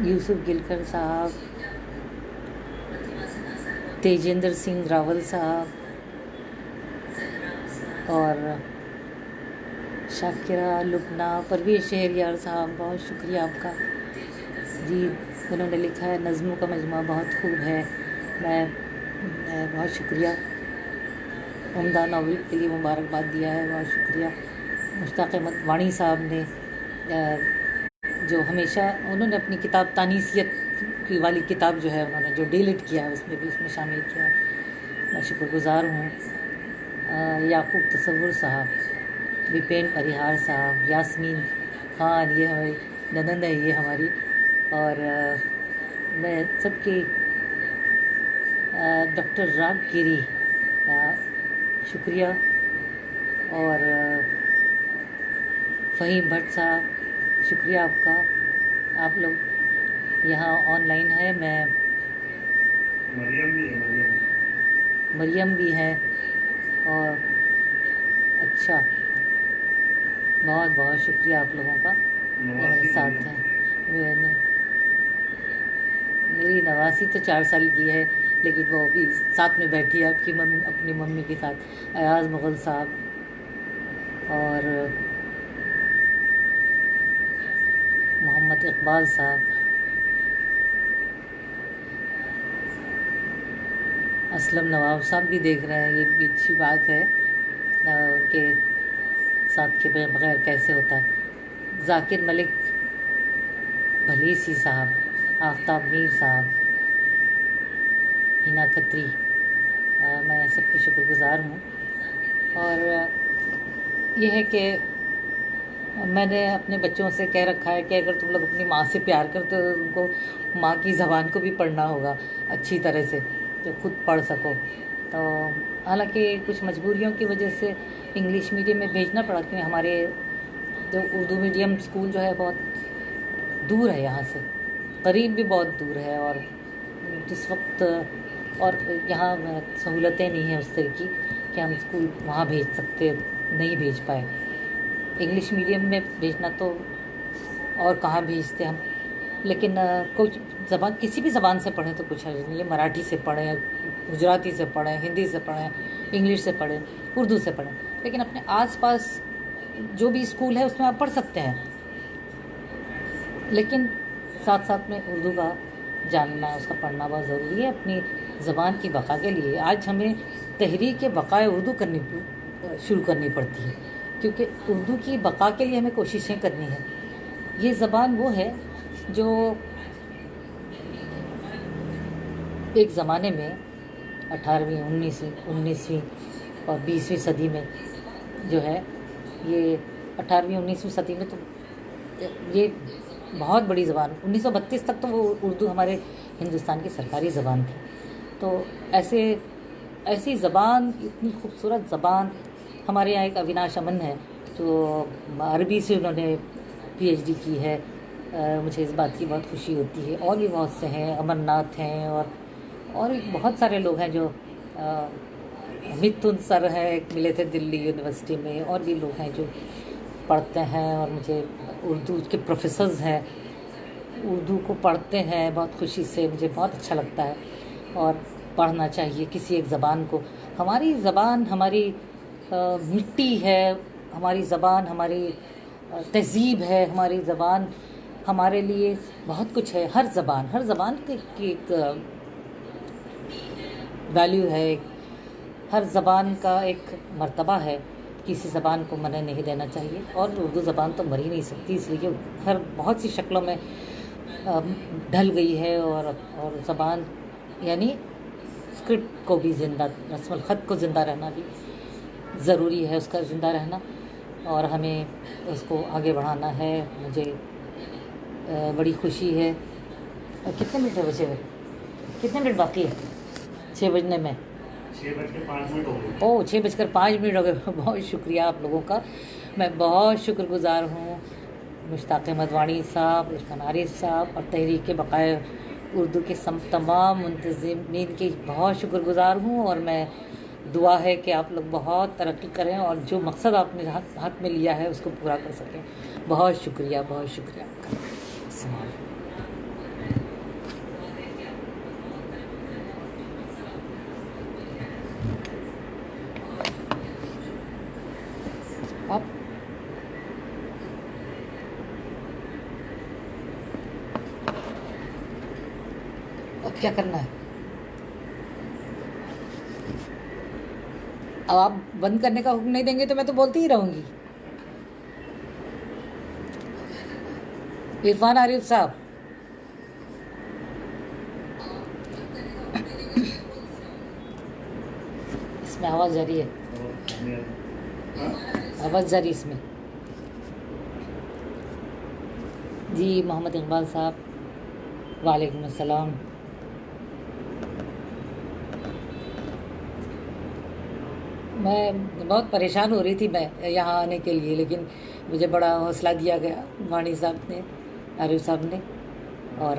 Speaker 1: यूसुफ गिलकर साहब, तेजेंद्र सिंह रावल साहब, और शाकिरा लुबना, परवेज़ शहरयार साहब, बहुत शुक्रिया आपका जी। उन्होंने लिखा है नज़्मों का मजमा बहुत खूब है। मैं बहुत शुक्रिया। उम्दा नावल के लिए मुबारकबाद दिया है, बहुत शुक्रिया। मुश्ताक अहमद वाणी साहब ने जो हमेशा उन्होंने अपनी किताब तानीसियत की वाली किताब जो है उन्होंने जो डिलीट किया है उसमें भी इसमें शामिल किया है, मैं शुक्रगुज़ार हूँ। याकूब तसव्वुर साहब, विपेन परिहार साहब, यास्मीन खान, ये हमारी ननंद है ये हमारी। और मैं सबकी डॉक्टर रागगिरी शुक्रिया। और फ़हीम भट्ट साहब शुक्रिया आपका, आप लोग यहाँ ऑनलाइन है। मैं मरियम भी है। और अच्छा, बहुत बहुत शुक्रिया आप लोगों का मेरे साथ हैं। मेरी नवासी तो 4 साल की है, लेकिन वो अभी साथ में बैठी है अपनी मम्मी के साथ। अयाज़ मुग़ल साहब और मोहम्मद इकबाल साहब, असलम नवाब साहब भी देख रहे हैं, ये भी अच्छी बात है। उनके साथ के बगैर कैसे होता है। जाकिर मलिक भलीसी साहब, आफ्ताब मीर साहब, हिना खत्री, मैं सबकी शुक्रगुज़ार हूँ। और यह है कि मैंने अपने बच्चों से कह रखा है कि अगर तुम लोग अपनी माँ से प्यार करते हो तो उनको माँ की ज़बान को भी पढ़ना होगा अच्छी तरह से, जो खुद पढ़ सको। तो हालांकि कुछ मजबूरियों की वजह से इंग्लिश मीडियम में भेजना पड़ा, क्योंकि हमारे जो उर्दू मीडियम स्कूल जो है बहुत दूर है यहाँ से, करीब भी बहुत दूर है। और जिस वक्त और यहाँ सहूलतें नहीं हैं उस तरह की कि हम स्कूल वहाँ भेज सकते, नहीं भेज पाए। इंग्लिश मीडियम में भेजना तो और कहाँ भेजते हम। लेकिन कुछ ज़बान किसी भी ज़बान से पढ़ें तो कुछ हर्ज नहीं है। मराठी से पढ़ें, गुजराती से पढ़ें, हिंदी से पढ़ें, इंग्लिश से पढ़ें, उर्दू से पढ़ें, लेकिन अपने आसपास जो भी स्कूल है उसमें आप पढ़ सकते हैं। लेकिन साथ साथ में उर्दू का जानना, उसका पढ़ना बहुत ज़रूरी है अपनी ज़बान की बका के लिए। आज हमें तहरीक बक़ाए उर्दू शुरू करनी पड़ती है, क्योंकि उर्दू की बका के लिए हमें कोशिशें करनी है। ये ज़बान वो है जो एक ज़माने में 18वीं 19वीं और 20वीं सदी में जो है ये 18वीं 19वीं सदी में तो ये बहुत बड़ी ज़बान, 1932 तक तो वो उर्दू हमारे हिंदुस्तान की सरकारी ज़बान थी। तो ऐसी ज़बान, इतनी खूबसूरत ज़बान, हमारे यहाँ एक अविनाश अमन है जो अरबी से उन्होंने पीएचडी की है। मुझे इस बात की बहुत खुशी होती है। और भी बहुत से हैं, अमरनाथ हैं और भी बहुत सारे लोग हैं जो मिथुन सर हैं, एक मिले थे दिल्ली यूनिवर्सिटी में, और भी लोग हैं जो पढ़ते हैं और मुझे उर्दू के प्रोफेसर्स हैं, उर्दू को पढ़ते हैं बहुत खुशी से, मुझे बहुत अच्छा लगता है। और पढ़ना चाहिए किसी एक ज़बान को। हमारी ज़बान हमारी मिट्टी है, हमारी ज़बान हमारी तहज़ीब है, हमारी ज़बान हमारे लिए बहुत कुछ है। हर ज़बान की एक वैल्यू है, हर ज़बान का एक मर्तबा है। किसी ज़बान को मने नहीं देना चाहिए और उर्दू ज़बान तो मर ही नहीं सकती, इसलिए हर बहुत सी शक्लों में ढल गई है। और ज़बान यानी स्क्रिप्ट को भी ज़िंदा, रस्मुल ख़त को ज़िंदा रहना भी ज़रूरी है, उसका ज़िंदा रहना, और हमें उसको आगे बढ़ाना है। मुझे बड़ी खुशी है। कितने मिनट है बचे हुए? कितने मिनट बाकी है 6 बजने में?
Speaker 3: 6:05 हो गए।
Speaker 1: ओह, 6:05 हो गए। बहुत शुक्रिया आप लोगों का, मैं बहुत शुक्रगुज़ार हूँ। मुश्ताक़ मदवानी साहब, इरफान आरिफ साहब और तहरीक बक़ाए उर्दू के तमाम मुंतज़िमीन की बहुत शुक्रगुज़ार हूँ। और मैं दुआ है कि आप लोग बहुत तरक्की करें और जो मकसद आपने हाथ में लिया है उसको पूरा कर सकें। बहुत शुक्रिया, बहुत शुक्रिया। आप अब क्या करना है? अब आप बंद करने का हुक्म नहीं देंगे तो मैं तो बोलती ही रहूँगी। इरफान आरिफ साहब, इसमें आवाज़ जा रही है, आवाज़ जा रही इसमें। जी मोहम्मद इकबाल साहब, वालेकुम अस्सलाम। मैं बहुत परेशान हो रही थी मैं यहाँ आने के लिए, लेकिन मुझे बड़ा हौसला दिया गया वाणी साहब ने, आरिफ साहब ने, और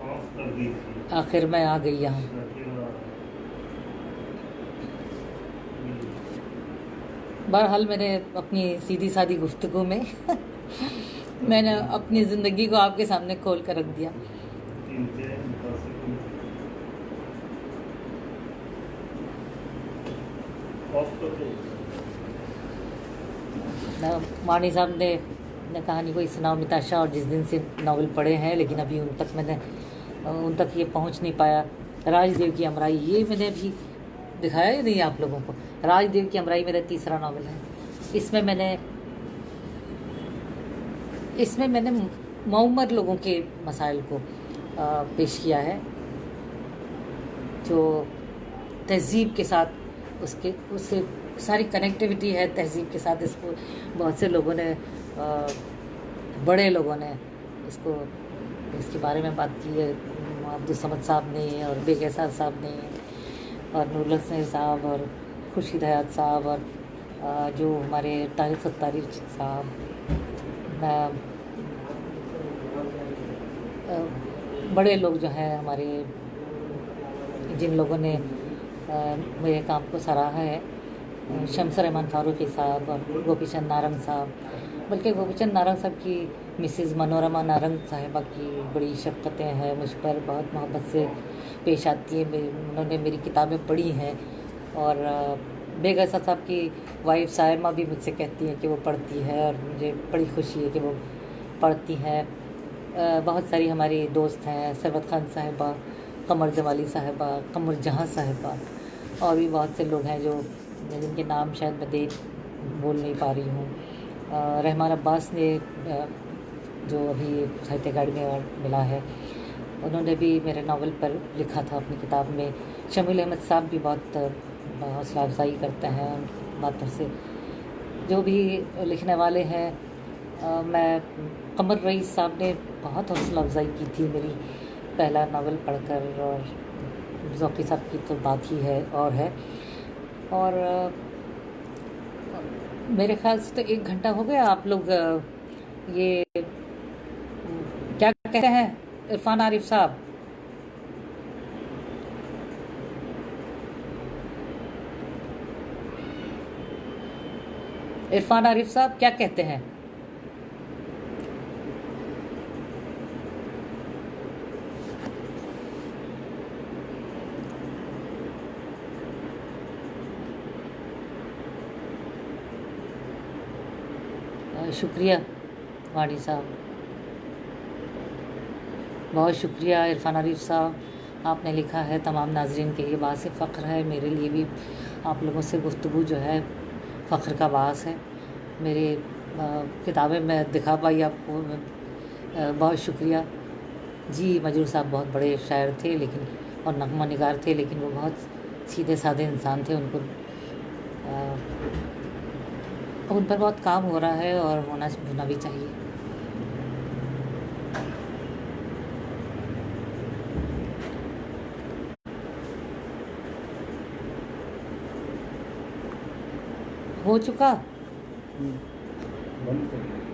Speaker 3: ऑफ कर दी थी।
Speaker 1: आखिर मैं आ गई यहाँ। बहरहाल मैंने अपनी सीधी सादी गुफ्तगू में मैंने अपनी ज़िंदगी को आपके सामने खोल कर रख दिया। वाणी साहब ने कहानी कोई सुनाओ मिताशा, और जिस दिन से नावल पढ़े हैं लेकिन अभी उन तक ये पहुंच नहीं पाया। राजदेव की अमराई, ये मैंने अभी दिखाया ही नहीं आप लोगों को। राजदेव की अमराई मेरा तीसरा नावल है। इसमें मैंने मऊमर लोगों के मसाइल को पेश किया है, जो तहज़ीब के साथ उससे सारी कनेक्टिविटी है तहज़ीब के साथ। इसको बहुत से लोगों ने, बड़े लोगों ने इसके बारे में बात की है। अब्दुल समद साहब ने और बेगैसार साहब ने और नूरुल हसन साहब और खुर्शीद हयात साहब और जो हमारे तारिक साहब, बड़े लोग जो हैं हमारे, जिन लोगों ने मेरे काम को सराहा है, शम्स रहमान फारूकी साहब और गोपी चंद नारंग साहब। बल्कि गोपी चंद नारंग साहब की मिसेज़ मनोरमा नारंग साहिबा की बड़ी शफ़क़तें हैं मुझ पर, बहुत मोहब्बत से पेश आती है। उन्होंने मेरी किताबें पढ़ी हैं। और बेगैसा साहब की वाइफ सायमा भी मुझसे कहती हैं कि वो पढ़ती है, और मुझे बड़ी खुशी है कि वो पढ़ती हैं। बहुत सारी हमारी दोस्त हैं, सरवत खान साहिबा, कमर जमाली साहिबा, कमर जहाँ साहिबा, और भी बहुत से लोग हैं जो जिनके नाम शायद मैं बोल नहीं पा रही हूँ। रहमान अब्बास ने जो अभी साहित्य अकाडमी अवार्ड मिला है, उन्होंने भी मेरे नावल पर लिखा था अपनी किताब में। शमील अहमद साहब भी बहुत हौसला अफजाई करते हैं उन बातों से। जो भी लिखने वाले हैं, मैं कमर रईस साहब ने बहुत हौसला अफजाई की थी मेरी पहला नावल पढ़कर, और ज़ौकी साहब की तो बात ही है और है। और मेरे ख्याल से तो 1 घंटा हो गया। आप लोग ये क्या कहते हैं इरफान आरिफ साहब? इरफान आरिफ साहब क्या कहते हैं? शुक्रिया वाणी साहब, बहुत शुक्रिया इरफान आरिफ साहब। आपने लिखा है तमाम नाजरीन के लिए बास फ़ख्र है, मेरे लिए भी आप लोगों से गुफ्तगू जो है फ़ख्र का बास है। मेरे किताबें मैं दिखा पाई आपको, बहुत शुक्रिया जी। मजरूर साहब बहुत बड़े शायर थे लेकिन, और नगमा निगार थे, लेकिन वो बहुत सीधे साधे इंसान थे। उनको उन पर बहुत काम हो रहा है और होना भी चाहिए। हो चुका।
Speaker 2: बंद कर।